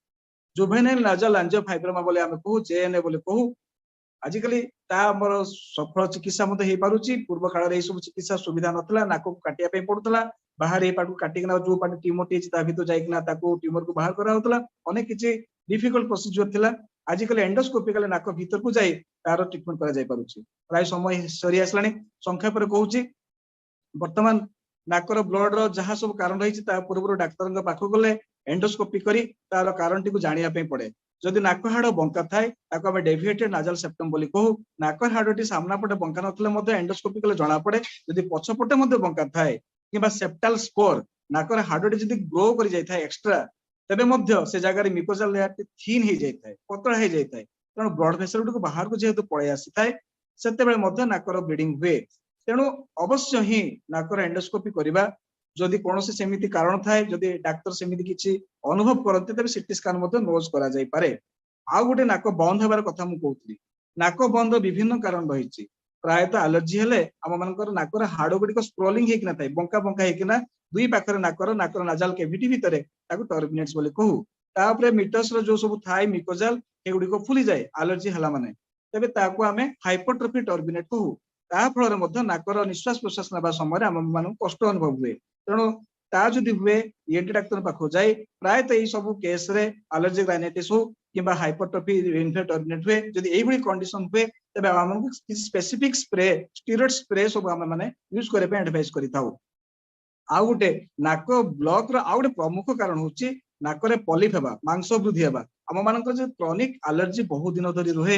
[SPEAKER 3] जुवेनाइल नाजल एंजियोफाइब्रोमा बोले आम कहू जेएनए बोले कहू आजिकली सफल चिकित्सा हो पारुची पूर्व काल में सब चिकित्सा सुविधा नाला नाक को काटिया पड़ूला बाहर ये पार्ट काटिकना जो पार्ट ट्यूमर टी भर जाइना ट्यूमर को बाहर कराला अनेक किसी डिफिकल्ट प्रोसीजर थिला आजिकल एंडोस्कोपिकल नाक भीतर को जाए तार ट्रिटमेंट करा जाय पारुची प्राय समय सरी आसलानी संक्षेप कहूँ बर्तमान नाकर ब्लड जहाँ सब कारण रही पूर्व डाक्तर पाख गले एंडोस्कोपी करी तार कारण टी जानापी पड़े जदि नाक हाड़ बंका थाए डेविएटेड नाजल सेप्टम बोली कहू नाक हाड़टी सामना पटे बंका नथिले एंडोस्कोपी कले जना पड़े जदि पछपटे बंका थाए कि सेप्टाल स्कोर नाकर हाड़टी जदि ग्रो कर जाए एक्सट्रा तेबे से जगह मिकोजाल लेयर थीन हो जाए पतला हो जाए तेणु ब्लड भेसल गुड़ बाहर को जेहेतु पलि आसी थाए से नाकर ब्लीडिंग हुए तेणु अवश्य ही नाकर एंडोस्कोपी करवा जदि कौन सेमिति कारण थाए जदि डाक्तर सेमिति किछि अनुभव करते तेबे सीटी स्कैन नोज करा जाय पारे आ गोटे नाक बंद होबार कथा मु कहउतली नाक बंद विभिन्न कारण रही प्रायतः एलर्जी हेले आम मानकर नाकर हाड़ गुड़िक स्क्रोलिंग होकिना थाए बंका बंका होकिना दुई पाखरे नाकर नाजाल केविटी भितर टर्मिनेट्स बोली कहू तापरे मिटस जो सब थाए मिकोजाल एगुड़िक फुली जाए एलर्जी हला माने तेबे ताको आमे हाइपरट्रोफी टर्मिनेट कहू ता फल नाकर निश्वास प्रश्वास नेबा समय आम मान कष्ट अनुभव हुए तेणु ता जदि हुए ईएनटी डाक्तर पाख जाए प्रायतः यही सब केस रे एलर्जिक राइनाइटिस हो कि हाइपरट्रोफी टर्मिनेट हुए जदि यही कंडीशन हुए तेबे आमको स्पेसिफिक स्प्रे स्टेरॉइड स्प्रे सब आम माने यूज करबे एडवाइस करिताउ आ गोटे नाक ब्लॉक रो आ गोटे प्रमुख कारण होची नाकरे पॉलिप हेबा मांस वृद्धि हेबा आम मानकर जे क्रॉनिक एलर्जी बहुत दिन धरि रहे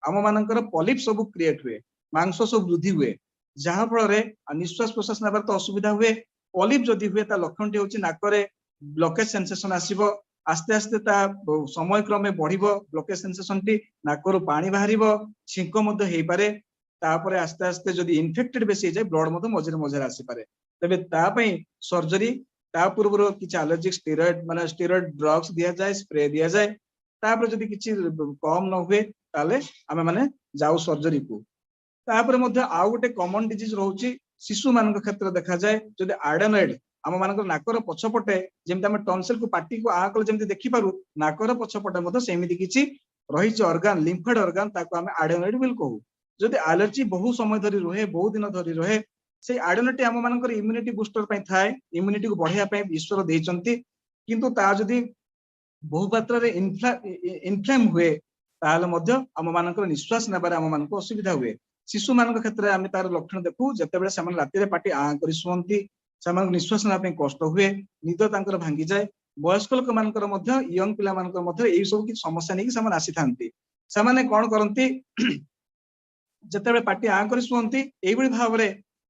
[SPEAKER 3] आम मानकर पॉलिप सब क्रिएट हुए मांस सब वृद्धि हुए जहाँ फल निश्वास प्रश्वास नेबार तो असुविधा हुए पॉलिप जदि हुए लक्षण टी होची नाकरे ब्लॉकेज सेंसेशन आसीबो आस्ते आस्ते समय क्रमे बढ़िबो ब्लॉकेज सेंसेशन टी नाकरू पानी बाहरिबो छिंक मध्य हेई पारे तापर आस्ते आस्ते जदि इन्फेक्टेड बेसी जाए ब्लड मते मझे मझे आसी पारे तबे ता पई सर्जरी ता पूर्व किछि एलर्जिक स्टेरॉइड माने स्टेरॉइड ड्रग्स दिया जाए स्प्रे दिया जाए तापर जदि किछि कम न हुए ताले आमे माने जाऊ सर्जरी को तापर मध्य आउ गोटे कॉमन डिजीज रहउची शिशु मानक क्षेत्र देखा जाए जदि एडेनॉइड आम मानक नाकर पछपटे जेमति हम टॉन्सिल को पार्टी को आकल जेमति देखि पारु नाकर पछपटे मध्य सेमिति किछि रहिछि ऑर्गन लिम्फेड ऑर्गन ताको हम एडेनॉइड विल कहू जदि एलर्जी बहु समय धरी रहे बहु दिन धरी रहे से एडेनॉइड आम मानकर इम्यूनिटी बूस्टर पई थाए इम्यूनिटी को बढ़िया पई ईश्वर देइचंती किंतु ता जदि बहु मात्रा रे इन्फ्लेम हुए ताहले मध्य आम मानकर निश्वास नेबारे आम मानक असुविधा हुए शिशु मानक क्षेत्र में आम तार लक्षण देखू जेतेबेले सेमान राति रे पाटी आ करि सुवंती सेमान निश्वास नेबा पई कष्ट हुए निद तांकर भांगी जाए वयस्क लोक मानकर मध्य यंग पिला मानकर मध्य एई सब कि समस्या नै कि सेमान आसी थांती सेमाने कोन करंती जेतेबेले पाटी आ करि सुवंती एई बळी भावरे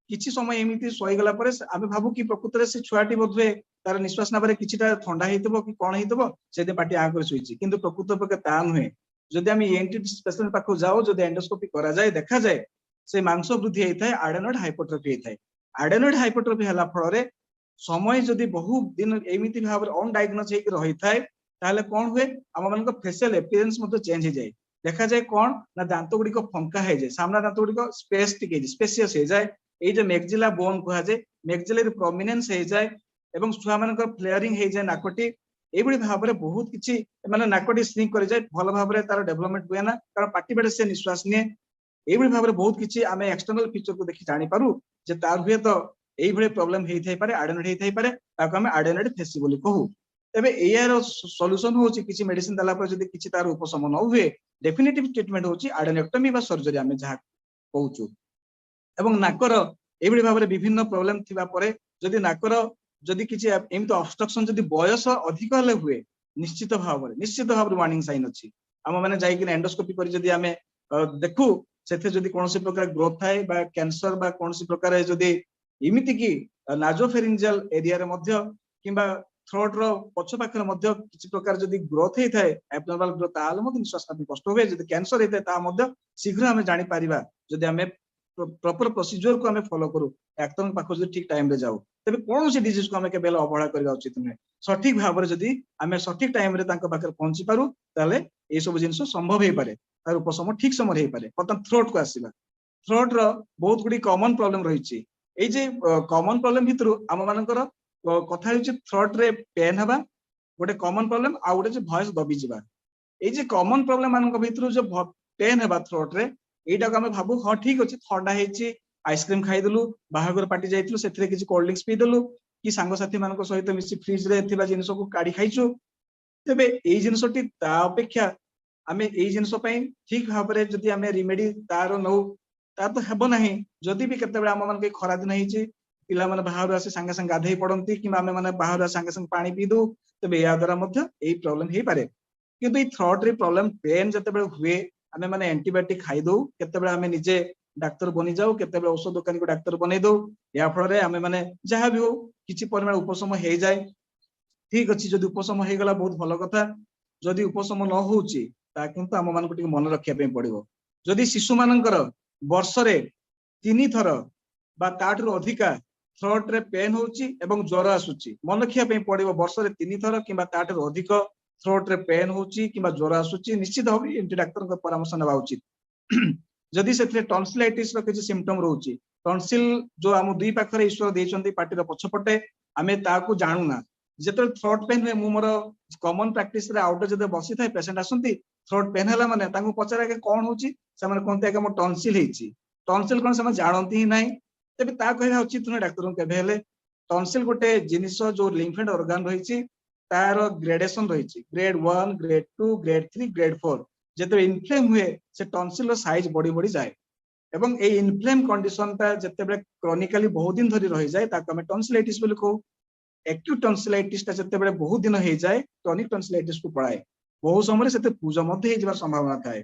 [SPEAKER 3] किछि समय एमिति सोई गला परे आमे भाबु कि प्रकृत रे से छुआटी बधवे तार निश्वास नेबारे किछिटा ठंडा हेतबो कि कोन हेतबो सेदे पाटी आ करि सुइछि किंतु प्रकृत पके ता नुहे जदि आमे एनटी स्पेशलिस्ट पाखो जाओ जदि एंडोस्कोपी करा जाए देखा जाए से मांस वृद्धि हेइथाय एडेनॉइड हाइपोट्रोफी हेइथाय एडेनॉइड हाइपोट्रोफी हला फल रे समय जदि बहु दिन एमिति भाबरे अनडायग्नोज हेकि रहिथाय ताले कोन हुए हम मानक फेशियल अपीयरेंस मते चेंज हे जाय देखा जाए कोन ना दांत गुडी को फंका हे जाय सामना दांत गुडी को स्पेस टिके स्पेसियस हे जाय ए जे मैक्सिला बोन कहा जाए मैक्सिलरी प्रोमिनेंस हे जाए एवं छुआ मानक फ्लेयरिंग हे जाय नाकटी एबडी भाबरे बहुत किछि माने नाकटी स्लिंक कर जाय भलो भाबरे तार डेवलपमेंट हुए ना कारण पार्टी बेडे से निश्वास निए एबडी भाबरे बहुत किछि आमे एक्सटर्नल फीचर को देखि जानि पारु जे तार हुए तो एई भले प्रॉब्लम हेइ थाइ पारे एडेनॉइड हेइ थाइ पारे ताको आमे एडेनॉइड फेसी बोली कहू तबे एआर सॉल्यूशन होछि किछि मेडिसिन दला पर जदि किछि तार उपशम न हुए डेफिनेटिव ट्रीटमेंट होछि एडेनोक्टोमी बा सर्जरी आमे जहा कहूछु एवं नाकर एबडी भाबरे विभिन्न प्रॉब्लम थिबा परे जदि नाकर जदि किछि एमितो ऑब्स्ट्रक्शन जदि बयस अधिक हले हुए निश्चित भाबरे वार्निंग साइन अछि हम माने जाई कि एंडोस्कोपी करी जदि आमे देखू सेथे जदि कोनोसी प्रकार ग्रोथ थाए बा कैंसर बा कोनोसी प्रकार जदि इमिति कि नाजोफेरिंजियल एरिया रे मध्य किबा थ्रोट रो पछ पाखरे मध्य किछि प्रकार जदि ग्रोथ हेइ थाए एब्नॉर्मल ग्रोथ ताल मध्य निश्वास नापि कष्ट हुए जदि कैंसर हेइ थाए ता मध्य शीघ्र हमें जानि पारिबा जदि हमें प्रॉपर प्रोसीजर को हमें फॉलो करू डाक्टर पाखो जदि ठीक टाइम रे जाऊ तबे कोनोसी डिजीज को हमें केबेल अवहेला करबा उचित नै सठिक भाबरे जदि हमें सठिक टाइम रे तांको पाखरे पहुंची पारू ताले ए सब जिंस संभव हे पारे तार उपशम ठीक समय हे पारे पतन थ्रोट को आसीबा थ्रोट रो बहुत गुडी कॉमन प्रॉब्लम रहिछि ए जे कॉमन प्रॉब्लम भितरु हम मानकर कथा होछि थ्रोट रे पेन हबा गोटे कॉमन प्रॉब्लम आ गोटे जे वॉइस दबी जिबा ए जे कॉमन प्रॉब्लम मानक भितरु जे पेन हबा थ्रोट रे एटा को हमें भाबु हां ठीक अछि ठंडा हेछि आइसक्रीम खाइ दलु बाहागर पार्टी जाइतलु सेथरे किछि कोल्ड ड्रिंक्स पी दलु कि सांग साथी मानक सहित मिसी फ्रिज रे थिबा जिंस को काडी खाइछु तबे एई जिंसटी ता अपेक्षा हमें एई जिंस पई ठीक भाबरे जदि हमें रिमेडी तार नौ ता तो हेबो नाही जदि भी केते बेला हम मन के खरा दिन हेछि पिला माने बाहर आसे संगे संगे गाधै पडंती कि हमें माने बाहर संगे संगे पानी पी दो तबे या द्वारा मध्य एई प्रॉब्लम हे पारे किंतु ई थ्रोट रे प्रॉब्लम पेन जते बेला हुए हमें माने एंटीबायोटिक खाइ दो केते बेला हमें निजे डाक्टर बनि जाऊ केते बेला औषध दुकानी को डाक्टर बनै दो या फल रे हमें माने जहा भी हो किछि परिमाण उपशम हे जाय ठीक अछि जदि उपशम हे गला बहुत भलो कथा जदि उपशम न होउची ता किंतु हम मान को टिक मन रखिया पे पड़िबो जदि शिशु मानकर वर्ष रे 3 थर बा ताठरो अधिका थ्रोट रे पेन होउची एवं ज्वर आसुची मन रखिया पे पड़िबो वर्ष रे 3 थर किबा ताठरो अधिक थ्रोट रे पेन होउची किबा ज्वर आसुची निश्चित भाबे एंटी डाक्टर को परामर्श नेबा उचित जदि सेथरे टॉन्सिलाइटिस रो किछि सिम्पटम रहउची टॉन्सिल जो हम दुई पाखरे ईश्वर देइचंती पाटीर पछपटे हमें ताकू जानू ना जेते थ्रोट पेन रे मु मोर कॉमन प्रैक्टिस रे आउट जदे बसी थाए पेशेंट आसंती थ्रोट पेन हला माने तांको पचारा के कोन होची से माने कोनते के मो टॉन्सिल हेची टॉन्सिल कोन से जानती ही नाही तबे ता कहया उचित न डाक्टर के भेले टॉन्सिल गोटे जिनिस जो लिम्फेड ऑर्गन रहिची तार ग्रेडेशन रहिची ग्रेड 1 ग्रेड 2 ग्रेड 3 ग्रेड 4 जेते इन्फ्लेम हुए से टॉन्सिल रो साइज बड़ी बड़ी जाए एवं ए इन्फ्लेम कंडीशन ता जेते बेले क्रोनिकली बहुत दिन धरि रहि जाए ताको हम टॉन्सिलाइटिस बोली कहू एक्यूट टॉन्सिलाइटिस ता जेते बेले बहुत दिन हे जाए क्रोनिक टॉन्सिलाइटिस को पड़ाए बहुत समय सेते पूजा मध्य हे जबार संभावना थाए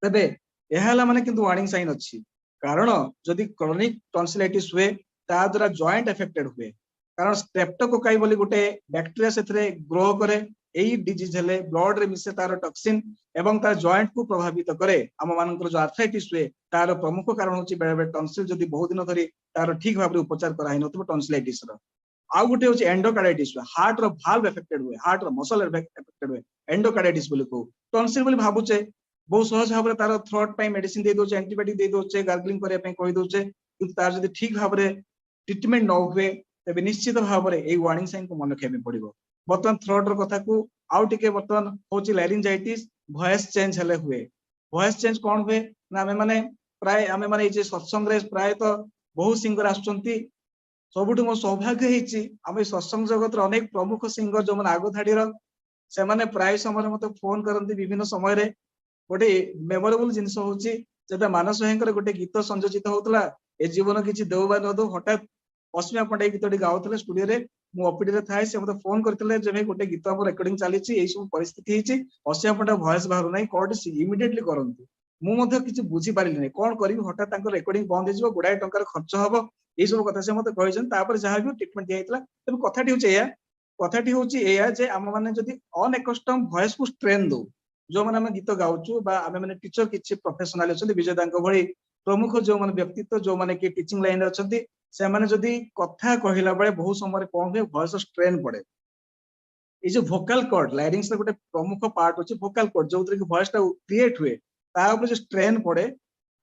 [SPEAKER 3] तबे एहाला माने किंतु वार्निंग साइन अछि कारण जदि क्रोनिक टॉन्सिलाइटिस हुए ता द्वारा जॉइंट अफेक्टेड हुए कारण स्ट्रेप्टोकोकाई बोली गोटे बैक्टीरिया सेथरे ग्रो करे एई डिजीज हेले ब्लड रे मिसे तार टॉक्सिन एवं तार जॉइंट को प्रभावित करे आम मानकर जो आर्थराइटिस हुए तार प्रमुख कारण होची बेले बेले टॉन्सिल जदी बहुत दिन धरी तार ठीक भाबरे उपचार करा हिनथबो टॉन्सिलाइटिस रो आउ गुटे होची एंडोकार्डाइटिस हार्ट रो भाल्व अफेक्टेड हुए हार्ट रो मसल अफेक्टेड हुए एंडोकार्डाइटिस बोली को टॉन्सिल बोली भाबुचे बहुत सहज भाबरे तार थ्रोट पई मेडिसिन दे दोचे एंटीबायोटिक दे दोचे गार्गलिंग करे पई कहि दोचे किंतु तार जदी ठीक भाबरे ट्रीटमेंट न हुए तबे निश्चित भाबरे एई वार्निंग साइन को मन रखिया पड़िबो बर्तमान थ्रोट रो कथा को आउ टिके बर्तमान होची लैरिंजाइटिस वॉइस चेंज हेले हुए वॉइस चेंज कोन हुए ना हमें माने प्राय हमें माने जे सत्संग रे प्राय तो बहुत सिंगर आछंती सबुठु मो सौभाग्य हेची हम सत्संग जगत रो अनेक प्रमुख सिंगर जो माने आगो धाडी रो से माने प्राय समय मते फोन करंती विभिन्न समय रे गोटे मेमोरेबल जिंस होची जेता मानस हेंकर गोटे गीत संयोजित होतला ए जीवन किछि देउ बा न दो हठात अस्मिया पंडे गीतटी गाउतले स्टूडियो रे मु ओपीडी रे थाए से मते फोन करथिले जे भाई गोटे गीत हमर रेकॉर्डिंग चालीछि एई सब परिस्थिति हेछि अस्मिया पंडे वॉइस बाहर नै कोड इमिडिएटली करंतु मु मते किछि बुझी पारिली नै कोन करिवि हठात तांको रेकॉर्डिंग बंद हे जिवो गुडाय टंकार खर्च हबो एई सब कथा से मते कहिजन तापर जहा भी ट्रीटमेंट दियाइतला तबे कथाटी होछि एया जे हम माने जदी अनएकस्टम वॉइस को स्ट्रेन दो जो माने हम गीत गाउछु बा हम माने टीचर किछि प्रोफेशनल अछन विजय दांको भଳି प्रमुख जो माने व्यक्तित्व जो माने कि टीचिंग लाइन अछंती से माने जदी कथा कहिला बळे बहुत समय कोन हुए वॉइस स्ट्रेन पड़े ए जो वोकल कॉर्ड लैरिंग्स रे गोटे प्रमुख पार्ट होछि वोकल कॉर्ड जो कि वॉइस टा क्रिएट हुए ता ऊपर जो स्ट्रेन पड़े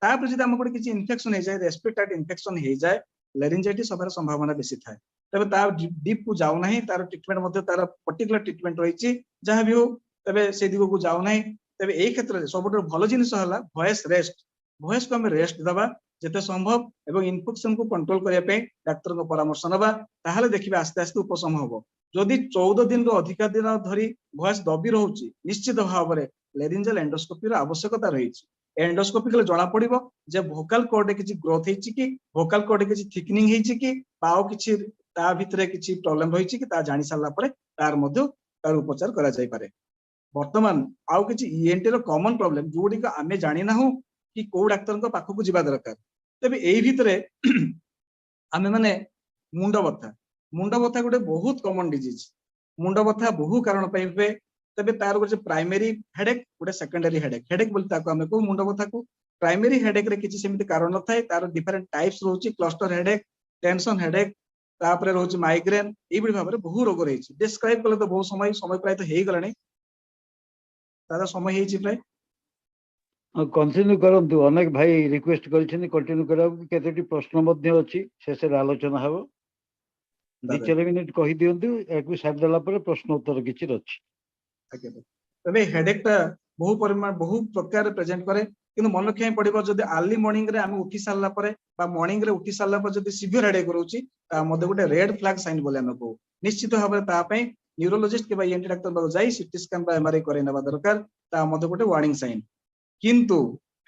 [SPEAKER 3] ता ऊपर जदी हम कोटे किछि इन्फेक्शन हे जाय रेस्पिरेटरी इन्फेक्शन हे जाय लैरिंजाइटिस होबार संभावना बेसी थाए तबे ता डीप को जाउ नाही तार ट्रीटमेंट मध्ये तार पर्टिकुलर ट्रीटमेंट रहिछि जहा भी हो तबे से दिगो को जाउ नाही तबे एई क्षेत्र रे सबटो भलो जिनिस हला वॉइस रेस्ट वॉइस को हम रेस्ट दबा जेते संभव एवं इन्फेक्शन को कंट्रोल करिया पे डाक्टर को परामर्श नबा ताहाले देखिबे आस्ते आस्ते उपशम होबो जदि 14 दिन रो अधिक दिन धरी वॉइस दबी रहउची निश्चित भाव रे लैरिंजल एंडोस्कोपी रो आवश्यकता रहिछि एंडोस्कोपी कले जणा पड़िबो जे वोकल कॉर्ड किछि ग्रोथ हेछि कि वोकल कॉर्ड किछि थिकनिंग हेछि कि पाओ किछि ता भितरे किछि प्रॉब्लम होइछि कि ता जानि सारला परे तार मध्ये तार उपचार करा जाय पारे वर्तमान आउ किछि ईएनटी रो कॉमन प्रॉब्लम जोडी का आमे जानि ना हो कि को डाक्टर को पाखो को जिबा दरकार तबे एई भितरे आमे माने मुंड बथा गोटे बहुत कॉमन डिजीज मुंड बथा बहु कारण पई हुए तबे तार गोटे प्राइमरी हेडेक गोटे सेकेंडरी हेडेक बोली ताको आमे को मुंड बथा को प्राइमरी हेडेक रे किछि सेमिति कारण न थाए तार डिफरेंट टाइप्स रोची क्लस्टर हेडेक टेंशन हेडेक तापरे रोची माइग्रेन एई बडी भाबरे बहु रोग रहिछि डिस्क्राइब कले तो बहुत समय प्राय तो हेई गलानी तारा समय हेछि प्राय
[SPEAKER 1] कंटिन्यू करंतु अनेक भाई रिक्वेस्ट करछन कंटिन्यू करा केतेटी प्रश्न मध्ये अछि शेष रे आलोचना हबो 2-4 मिनिट कहि दियंतु एकु साथ देला पर प्रश्न उत्तर किछि अछि
[SPEAKER 3] तबे हेडेक ता बहु परिमाण बहु प्रकार प्रेजेंट करे किंतु मन रखिया पड़िबो जदी अर्ली मॉर्निंग रे हम उठी सारला परे बा मॉर्निंग रे उठी सारला पर जदी सिवियर हेडेक करूची ता मध्ये गोटे रेड फ्लैग साइन बोले न को निश्चित भाबरे ता पई न्यूरोलॉजिस्ट के बा एंटी डाक्टर बा जाई सीटी स्कैन बा एमआरआई करे नबा दरकार ता मध्ये गोटे वार्निंग साइन किंतु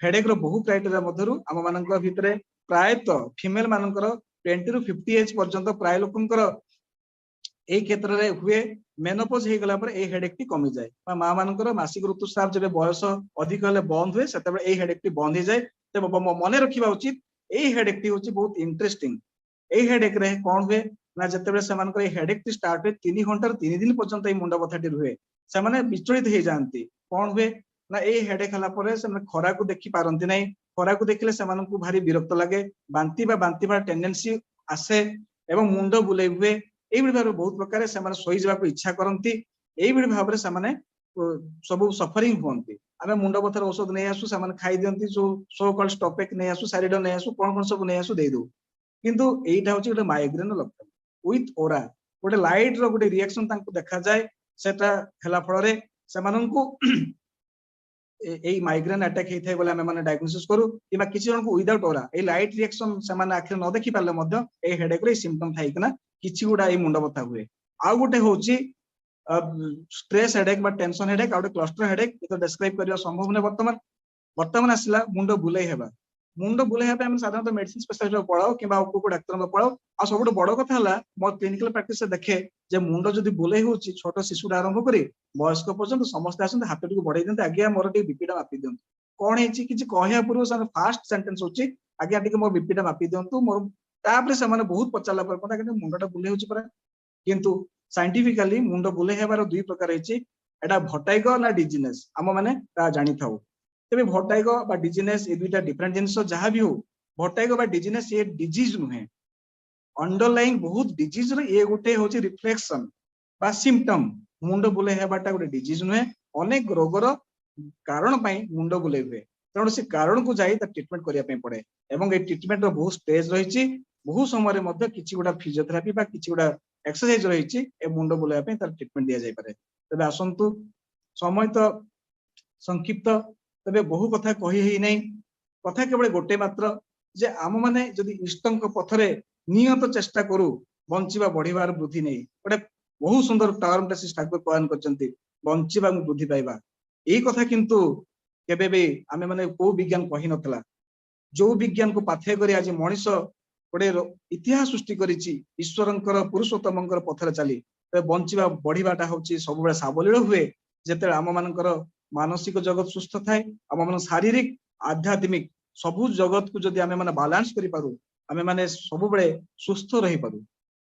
[SPEAKER 3] हेडेक रो बहु क्राइटेरिया मधरु हम मानक भितरे प्राय तो फीमेल मानकर 20 रु 50 एज पर्यंत प्राय लोकंकर ए क्षेत्र रे हुए मेनोपॉज हे गला पर ए हेडेक टी कमी जाय बा मां मानकर मासिक ऋतुस्राव जबे बयस अधिक हले बंद हुए सेतबे ए हेडेक टी बंद हे जाय ते मने रखिबा उचित ए हेडेक टी होची बहुत इंटरेस्टिंग ए हेडेक रे कोन हुए ना जतबे से मानकर ए हेडेक टी स्टार्ट हुए 3 घंटा 3 दिन पर्यंत ए मुंडा बथाटी रुहे से माने विचलित हे जानती कोन हुए ना ए हेडेक हला परे से खरा को देखि पारंती नै खरा को देखिले से मानकु भारी विरक्त लागे बांती बा टेंडेंसी आसे एवं मुंड बुले हुए एई भाबरे बहुत प्रकार से माने सोई जबा को इच्छा करंती एई भाबरे से माने सब सफरिंग होंती आमे मुंड बथर औषध नै आसु से माने खाइ दियंती जो सो कॉल्ड स्टॉपेक नै आसु सारिडो नै आसु कोन कोन सब नै आसु देइ दो किंतु एइटा होची गोटे माइग्रेन लक्षण विथ ओरा गोटे लाइट रो गोटे रिएक्शन तांको देखा जाय सेटा हला फळ रे से माननकु एई माइग्रेन अटैक हेइ थाय बोले हम माने डायग्नोसिस करू किबा किछि जन को विदाउट ओरा ए लाइट रिएक्शन से माने आखिर न देखि पाले मध्य ए हेडेक रे सिम्पटम थाइ किना किछि गुडा ए मुंड बथा हुए आ गोटे होची स्ट्रेस हेडेक बा टेंशन हेडेक आ गोटे क्लस्टर हेडेक ए तो डिस्क्राइब करिया संभव नै वर्तमान आसिला मुंड बुलै हेबा हम साधारणतः मेडिसिन स्पेशलिस्ट पळाओ किबा को डाक्टर में पळाओ आ सबटो बड़ कथा हला मो क्लिनिकल प्रैक्टिस से देखे जे मुंड जदी बुलै होची छोट शिशु आरंभ करी वयस्क पर्यंत समस्त आसंत हाथ को बढ़ाई दियंते आज्ञा मोर टी बीपी टा मापी दियंतु कोन हेची किछि कहया पूर्व से फास्ट सेंटेंस होची आज्ञा टी मोर बीपी टा मापी दियंतु मोर तापरे से माने बहुत पचाला पर पता कि मुंडटा बुलै होची पर किंतु साइंटिफिकली मुंड बुले हेबार दुई प्रकार रही एटा भटाइगो ना डिजीनेस आम माने ता जानी थाउ तेबे भटाइगो बा डिजीनेस ए दुईटा डिफरेंट जिनिस जहां भी हो भटाइगो बा डिजीनेस ये डिजीज नुहे अंडरलाइंग बहुत डिजीज रे ये गोटे होची रिफ्लेक्शन बा सिम्पटम मुंड बुले हेबाटा गोटे डिजीज नुहे अनेक रोगर कारण पई मुंड बुले हुए तेणु से कारण को जाई ता ट्रीटमेंट करिया पई पड़े एवं ए ट्रीटमेंट रो बहुत स्टेज रहिछि बहुत समय मध्य किछि गुडा फिजियोथेरापी बा किछि गुडा एक्सरसाइज रहिछि ए मुंड बुलाया पई तार ट्रीटमेंट दिया जाय पारे तबे आसंतु समय तो संक्षिप्त तबे बहु कथा कहि हेइ नै कथा केवल गोटे मात्र जे आम माने जदि इष्टंक पथरे नियत चेष्टा करू बंचिबा बढ़िबार वृद्धि नै गोटे बहुत सुंदर टर्म टा से ठाकुर प्रदान करचंती बंचिबा वृद्धि पाइबा एई कथा किंतु केबे भी आमे माने को विज्ञान कहि नथला जो विज्ञान को पाथ्य करी आज मनीष गोटे इतिहास सृष्टि करिछि ईश्वरंकर पुरुषोत्तमंकर पथरे चली बंचिबा बढ़िबाटा होछि सब बेले साबलील हुए जेते आम मानकर मानसिक जगत सुस्थ थाए आम मान शारीरिक आध्यात्मिक सबु जगत को जदि आमे माने बैलेंस करि पारू आमे माने सब बेले सुस्थ रहि पारू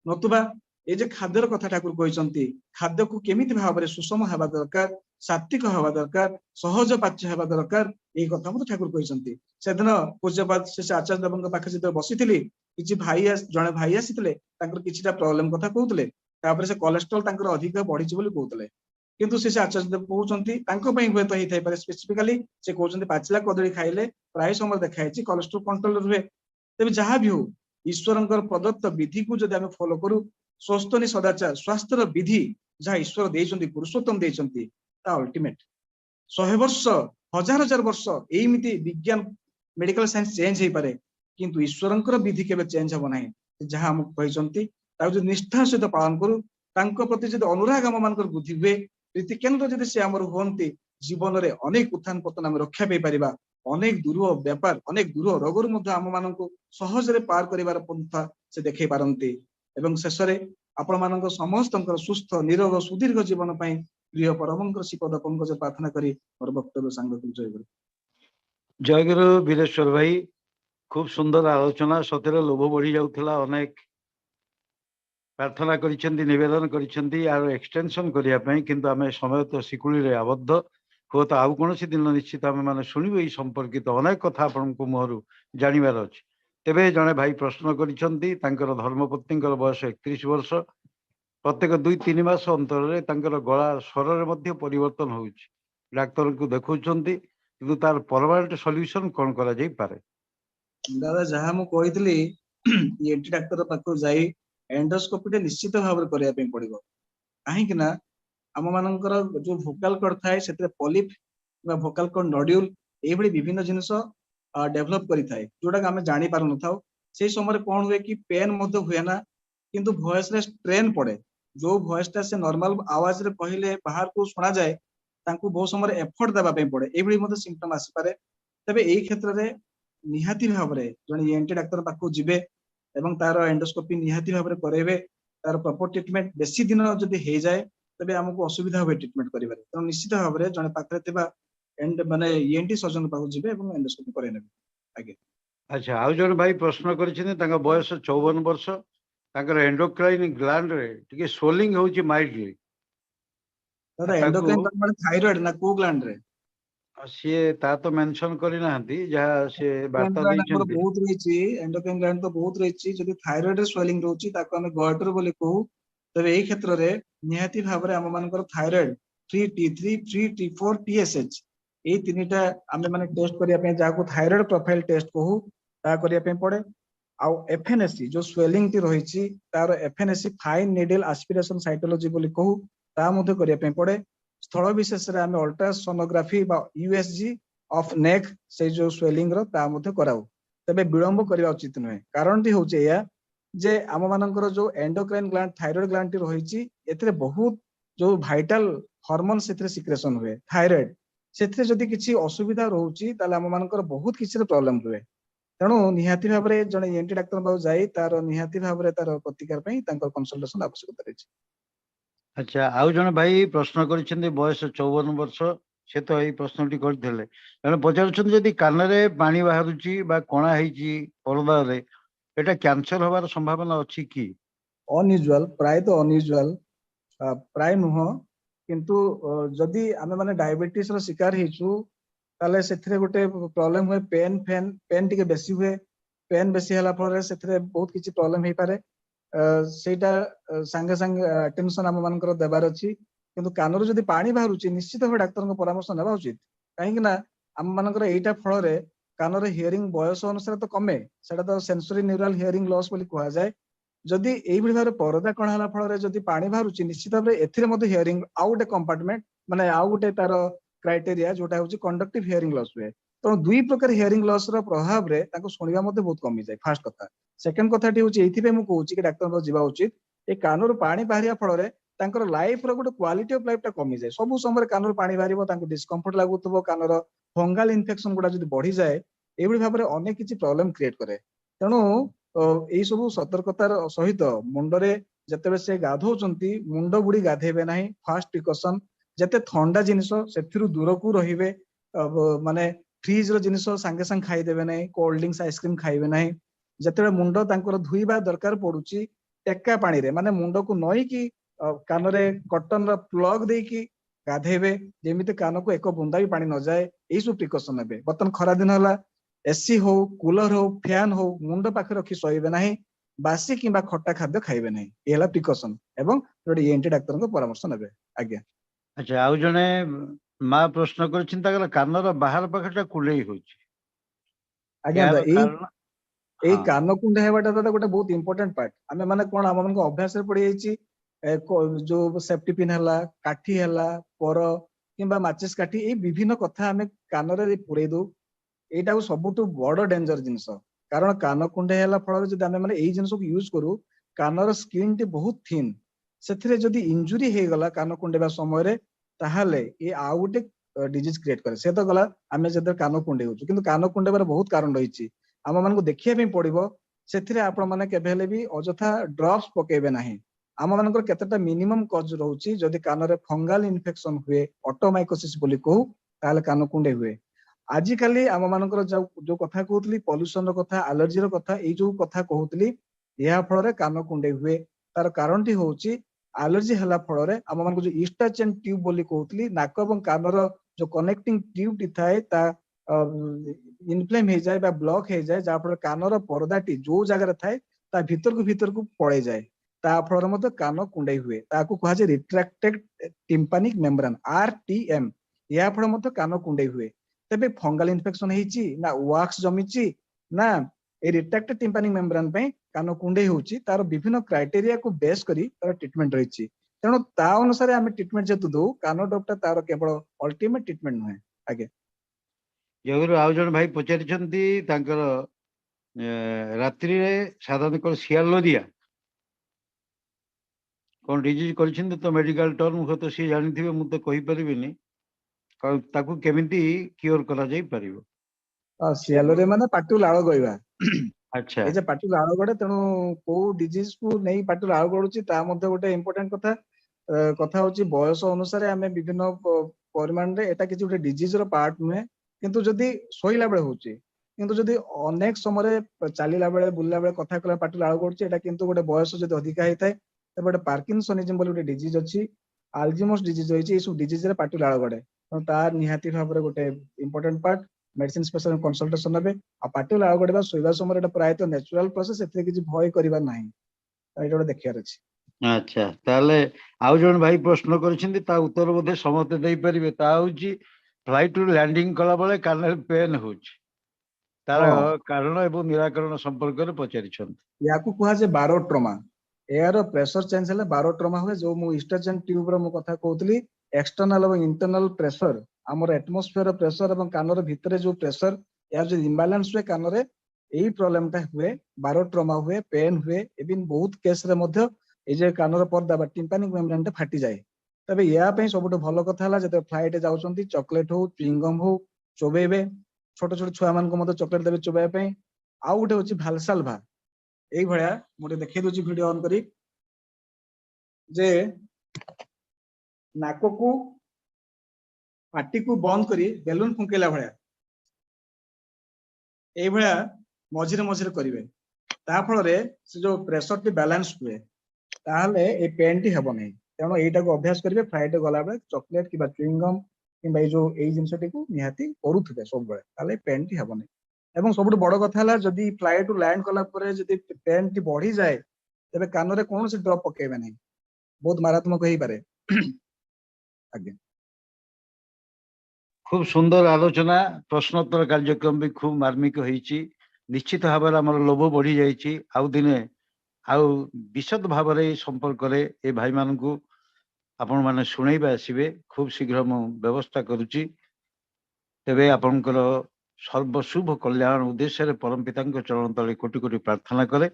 [SPEAKER 3] नतुबा ए जे खाद्यर कथा ठाकुर कहिसंती खाद्य को केमिति भाबरे सुषम हेबा दरकार सात्विक हेबा दरकार सहज पाच्य हेबा दरकार ए कथा मते ठाकुर कहिसंती सेदिन पूज्यपाद से आचार्य देवଙ୍କ पाखे जते बसिथिली किछि भाई जणे भाई आसीथिले तांकर किछिटा प्रॉब्लम कथा कहउतले तापर से कोलेस्ट्रॉल तांकर अधिक बढ़िछि बोली कहउतले किंतु से आचार्य देव कहउचंती तांको पई होय त हि थाइ पारे स्पेसिफिकली से कहउचंती पाचला कदळी खाइले प्राय समय देखाइछि कोलेस्ट्रॉल कंट्रोल रुहे तबे जहा भी हो ईश्वरंकर प्रदत्त विधि को जदि आमे फॉलो करू स्वस्थनी सदाचार स्वास्थ्यर विधि जहाँ ईश्वर देइचंती पुरुषोत्तम देइचंती ता अल्टीमेट 100 वर्ष हजार हजार वर्ष एमिति विज्ञान मेडिकल साइंस चेंज हे पारे किंतु ईश्वरंकर विधि केबे चेंज हबो नाही जहाँ हम कहिसंती ता जो निष्ठा सहित पालन करू तांको प्रति जदि अनुराग हम मानकर बुद्धि हुए प्रीति केंद्र जदि से हमर होंती जीवन रे अनेक उत्थान पतन हम रक्षा पे परिबा अनेक दूर व्यापार अनेक दूर रोगर मध्य आम माननको सहज रे पार करिवार पंथा से देखै पारंती एवं शेष रे आपण मानक समस्तंकर सुस्थ निरोग सुदीर्घ जीवन पई प्रिय परमंकर श्रीपद पंकज प्रार्थना करी मोर वक्तव्य सांग
[SPEAKER 1] जय गुरु वीरेश्वर भाई खूब सुंदर आलोचना सतरे लोभ बढ़ी जाउथला अनेक प्रार्थना करिसेंती निवेदन करिसेंती आर एक्सटेंशन करिया पई किंतु आमे समय तो सिकुली रे आबद्ध हो तो आउ कोनोसी दिन निश्चित आमे माने सुनिबे ई संपर्कित अनेक कथा आपनकु मोहरु जानिबार अछि तेबे जने भाई प्रश्न करिसेंती तांकर धर्मपत्नीकर बयस 31 वर्ष प्रत्येक 2-3 मास अंतर रे तांकर गला स्वर रे मध्ये परिवर्तन होउछि डाक्टर को देखौछंती किंतु तार परमानेंट सॉल्यूशन कोन करा जाई पारे
[SPEAKER 3] दादा जहाँ मु कहितली एंटी डाक्टर पाखु जाई एंडोस्कोपी टे निश्चित भाव करिया पे पड़िबो काहे कि ना आम मानकर जो भोकाल कॉर्ड थाए सेते पॉलिप बा भोकाल कॉर्ड नोड्यूल ए भली विभिन्न जिनिस डेवलप करि थाए जोटा हमें जानि पारु न थाउ से समय कोन हुए कि पेन मध्य हुए ना किंतु वॉइस रे स्ट्रेन पड़े जो वॉइस टा से नॉर्मल आवाज रे पहिले बाहर को सुना जाए तांकु बहुत समय एफर्ट देबा पे पड़े ए भली मध्य सिम्पटम आसी पारे तबे एई क्षेत्र रे निहाती भाव रे जने एंटी डाक्टर पाखु जिबे एवं तार एंडोस्कोपी निहाती भाव रे करेबे तार प्रॉपर ट्रीटमेंट बेसी दिन जदि हे जाए तबे हमको असुविधा होबे ट्रीटमेंट करिबारे त निश्चित भाव रे जने पाखरे थिबा एंड माने ईएनटी सर्जन पाखु जिबे एवं एंडोस्कोपी करे नेबे आगे
[SPEAKER 1] अच्छा आउ जने भाई प्रश्न करिसेंती तांका बयस 54 वर्ष तांकर एंडोक्राइन ग्लैंड रे टिके स्वेलिंग होउची माइल्डली
[SPEAKER 3] दादा एंडोक्राइन माने थायराइड ना को ग्लैंड रे
[SPEAKER 1] सीए ता तो मेंशन करि नाहंती जहा से वार्ता दैछंती
[SPEAKER 3] बहुत रहिछि एंडोक्राइन ग्लैंड तो बहुत रहिछि जदि थायराइड रे स्वेलिंग रहउछि ताको हमें गॉइटर बोली कहू तबे एई क्षेत्र रे निहाती भाव रे हम मानकर thyroid free T3 free T4 TSH ए तीनटा हमें माने टेस्ट करिया पे जाको थायराइड प्रोफाइल टेस्ट कहू ता करिया पे पड़े आउ एफएनएससी जो स्वेलिंग टी रहिछि तार एफएनएससी फाइन नीडल एस्पिरेशन साइटोलॉजी बोली कहू ता मध्ये करिया पे पड़े स्थल विशेष रे हमें अल्ट्रासोनोग्राफी बा यूएसजी ऑफ नेक से जो स्वेलिंग रो ता मध्ये कराऊ तबे विलंब करिया उचित नहे कारण टी होचे या जे आम मानकर जो एंडोक्राइन ग्लैंड थायराइड ग्लैंड टी रहिछि एतरे बहुत जो वाइटल हार्मोन सेतरे सिक्रेशन हुए थायराइड सेतरे जदि किछि असुविधा रहउछि ताले आम मानकर बहुत किछि प्रॉब्लम हुए तेणु निहाती भाव रे जने एंटी डाक्टर पाउ जाई तार निहाती भाव रे तार प्रतिकार पई तांकर कंसल्टेशन आवश्यकता रहिछि
[SPEAKER 1] अच्छा आउ जने भाई प्रश्न करिसेंती बयस 54 वर्ष से तो एई प्रश्नटी करथिले जने पचारुछंती जदि कान रे पानी बाहरुची बा कोणा हेची परदा रे एटा कैंसर होबार संभावना अछि की
[SPEAKER 3] अनयूजुअल प्राय तो अनयूजुअल प्राय नुह किंतु जदि आमे माने डायबिटीज रो शिकार हेचु ताले सेथरे गोटे प्रॉब्लम हुए पेन टिके बेसी हुए पेन बेसी हला फल सेथरे बहुत किछि प्रॉब्लम हे पारे सेटा संगे संगे अटेंशन आम मानकर देबार अछि किंतु कानरो जदि पानी बाहरुची निश्चित भाव डाक्टर को परामर्श नेबा उचित काहेकि ना आम मानकर एटा फल रे कानर हियरिंग बयस अनुसार तो कमे सेटा तो सेंसरी न्यूरल हियरिंग लॉस बोली कहा जाए जदि एई भली भाबरे परदा कण हला फल रे जदि पानी बाहरुची निश्चित भाव एथिरे मध्ये हियरिंग आउ गोटे कंपार्टमेंट माने आउ गोटे तार क्राइटेरिया जोटा होची कंडक्टिव हियरिंग लॉस हुए तो दुई प्रकार हियरिंग लॉस रो प्रभाव रे ताको सुनिबा मध्ये बहुत कमी जाय फर्स्ट कथा सेकंड कथाटी होची एथि पे मु कहूची कि डाक्टर को जिबा उचित ए कानर पानी बाहरिया फल रे तांकर लाइफ रो गोटे क्वालिटी ऑफ लाइफ ता कमी जाय सब समय कानर पानी बाहरिबो तांको डिस्कम्फर्ट लागुतबो कानर फंगल इन्फेक्शन गुडा जदि बढ़ी जाए एभली भाबरे अनेक किछि प्रॉब्लम क्रिएट करे तेणु एई सब सतर्कतार सहित मुंडरे जतेबे से गाधौचंती मुंड बुड़ी गाधेबे नाही फर्स्ट प्रिकॉशन जते ठंडा जिनिस सेथिरु दूर को रहिबे माने फ्रीज रो जिनिस संगे संग खाई देबे नाही कोल्ड ड्रिंक्स आइसक्रीम खाइबे नाही जतेबे मुंड तांकर धुइबा दरकार पडुची टेक्का पानी रे माने मुंड को नई की कानरे कॉटन रो प्लग देई की गाधेबे जेमिति कान को एक बुंदा भी पानी न जाए एई सब प्रिकॉशन नेबे बतन खरा दिन हला एसी हो कूलर हो फैन हो मुंड पाखे रखी सोइबे नाही बासी किंबा खट्टा खाद्य खाइबे नाही एला प्रिकॉशन एवं जोटे एएनटी डाक्टर को परामर्श नेबे आज्ञा
[SPEAKER 1] अच्छा आउ जने माँ प्रश्न करछिन ताकर कानर बाहर पाखटा कुलेई होची
[SPEAKER 3] आज्ञा
[SPEAKER 1] यार
[SPEAKER 3] एई
[SPEAKER 1] कारण
[SPEAKER 3] एई
[SPEAKER 1] हाँ
[SPEAKER 3] कान कुंडे हेबाटा तो गोटे बहुत इंपोर्टेंट पार्ट आमे माने कोन आम मन को अभ्यास रे पड़ी जाईची जो सेफ्टी पिन हला काठी हला पर किंबा माचिस काठी एई विभिन्न कथा आमे कान रे पुरै दो एटा सबुठु बड़ डेंजर जिनिस कारण कान कुंडे होला फल जदि आमे माने एई जिनिस को यूज करू कानर स्किन टी बहुत थिन सेथिरे जदि इंजुरी हे गला कान कुंडेबा समय रे ताहाले ए आ गोटे डिजीज क्रिएट करे से तो गला आमे जदि कान कुंडे होछु किंतु कान कुंडेबार बहुत कारण रहिछि आम मन को देखिया पे पड़िबो सेथिरे आपण माने केबे हेले भी अजथा ड्रॉप्स पकेबे नाही आम मानकर केतेटा मिनिमम कज रहउछि जदि कान रे फंगल इन्फेक्शन हुए ऑटोमाइकोसिस बोली कहू ताहाले कान कुंडे हुए आजिकाली आम मानकर जो कथा कहूतली पॉल्यूशन रो कथा एलर्जी रो कथा ए जो कथा कहूतली या फल रे कान कुंडे हुए तार कारण टी होउछि एलर्जी हला फल रे आम मानक जो ईस्टाचेन ट्यूब बोली कहूतली नाक एवं कान रो जो कनेक्टिंग ट्यूब टी थाए ता इनफ्लेम हो जाए बा ब्लॉक हो जाए जहाँ फल कान रो पर्दाटी जो जगह थाए ता भीतर को पड़े जाए ता फल रे कान कुंडे हुए ताकू कहा जाए रिट्रैक्टेड टिम्पानिक मेम्ब्रेन आरटीएम या फल कान कुंडे हुए तेबे फंगल इन्फेक्शन हेची ना वाक्स जमीची ना ए रिट्रैक्टेड टिम्पानिक मेम्ब्रेन पे कान कुंडे होची तार विभिन्न क्राइटेरिया को बेस करी तार ट्रीटमेंट रहिची तेणु ता अनुसार आमे ट्रीटमेंट जेतु दो कान डॉक्टर तार केवल अल्टीमेट ट्रीटमेंट नुहे आगे
[SPEAKER 1] जगरू आउ जन भाई पचारिछंती तांकर रात्रि रे साधारण को सियालोरिया कोन डिजीज करछिन तो मेडिकल टर्म हो तो सी जानिथिबे मु तो कहि परिबिनी ताकू केमिति क्योर करा जाई परिबो
[SPEAKER 3] सियालोरे माने पाटु लाळ गइबा
[SPEAKER 1] अच्छा
[SPEAKER 3] ए जे पाटु लाळ गडे तेणु को डिजीज को नहीं पाटु लाळ गडुची ता मध्ये गोटे इंपोर्टेंट कथा कथा होची बयस अनुसार आमे विभिन्न परिमाण रे एटा किछि गोटे डिजीज रो पार्ट नुहे किंतु जदि सोइला बेले होची किंतु जदि अनेक समय चलीला बेले बुलला बेले कथा कला पाटु लाळ गडुची एटा किंतु गोटे बयस जदि अधिका हेताय तबे गोटे पार्किंसनिज्म बोली गोटे डिजीज अछि अल्जीमस डिजीज होइची ए सब डिजीज रे पाटु लाळ गडे तार निहाती भाबरे गोटे important part medicine specialist consultation नेबे आ पाटु लाळ गडबा सोइबा समय एटा प्रायतः नेचुरल प्रोसेस एते किछि भय करिबा नाही एटा गोटे देखियार अछि
[SPEAKER 1] अच्छा ताले आउ जन भाई प्रश्न करछिंती ता उत्तर बोधे समस्त देई परिबे ता होची फ्लाइट रु लैंडिंग कला बेले कानर पेन होची तार कारण एवं निराकरण संपर्क रे पचारिछंती
[SPEAKER 3] याकू कुहा जे बारो ट्रमा एयर प्रेशर चेंज हेले बारो ट्रमा हुए जो मु ईस्टाचेन ट्यूब रो मु कथा कहउतली एक्सटर्नल एवं इंटरनल प्रेशर हमर एटमॉस्फेयर प्रेशर एवं कानर भितरे जो प्रेशर या जो इम्बैलेंस हुए कानर एई प्रॉब्लम ता हुए बारो ट्रमा हुए पेन हुए एबिन बहुत केस रे मध्य ए जे कानर पर्दा बा टिम्पानिक मेम्ब्रेन ता फाटी जाए तबे या पे सबुठ भलो कथा हला जते फ्लाइट जाउचंती चॉकलेट हो च्युइंगम हो चोबेबे छोट छोट छुआ मान को मते चॉकलेट देबे चोबे पे आउ गोटे होची भालसालभा एई भळया मोटे देखै दोची वीडियो ऑन करी जे नाको को पाटी को बंद करी बेलून फुंकेला भळया एई भळया मझिरे मझिरे करिवे ता फल रे से जो प्रेशर टी बैलेंस हुए ताहले ए पेन टी हेबो नहीं तेणु एटा को अभ्यास करिवे फ्लाइट गला बेले चॉकलेट किबा च्युइंग गम किबा ए जो एई जिंसटी को निहाती करूथबे सब बेले ताले पेन टी हेबो नहीं एवं सबुठ बड़ कथा हला जदी फ्लाइट लैंड कला परे जदी पेन टी बढ़ी जाए तेबे कान रे कोन से ड्रॉप पकेबे नहीं बहुत मारात्मक होई पारे आज्ञा
[SPEAKER 1] खूब सुंदर आलोचना प्रश्नोत्तर कार्यक्रम भी खूब मार्मिक होईची निश्चित भाव आमर लोभ बढ़ी जाइए आउ दिने आउ विशद भाव संपर्क ए भाई मान को आपण मैंने शुणेबा आसबे खूब शीघ्र मु व्यवस्था करुच्ची तेबे आपणकर सर्वशुभ कल्याण उद्देश्य परम पिता चरण तले कोटि कोटि प्रार्थना करे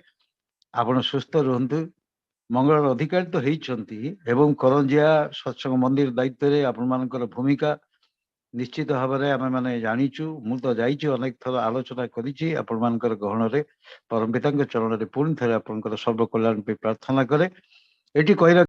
[SPEAKER 1] आपण सुस्थ रुहतु मंगल अधिकारी तो होती एवं करंजिया सत्संग मंदिर दायित्व रे आपण मानकर भूमिका निश्चित भाव में आम मैंने जाचु मु तो जाइए अनेक थर आलोचना करी आपण मानकर गहन परम पिता चरण में पुणी थे आपंकर सर्वकल्याण प्रार्थना करे ये कही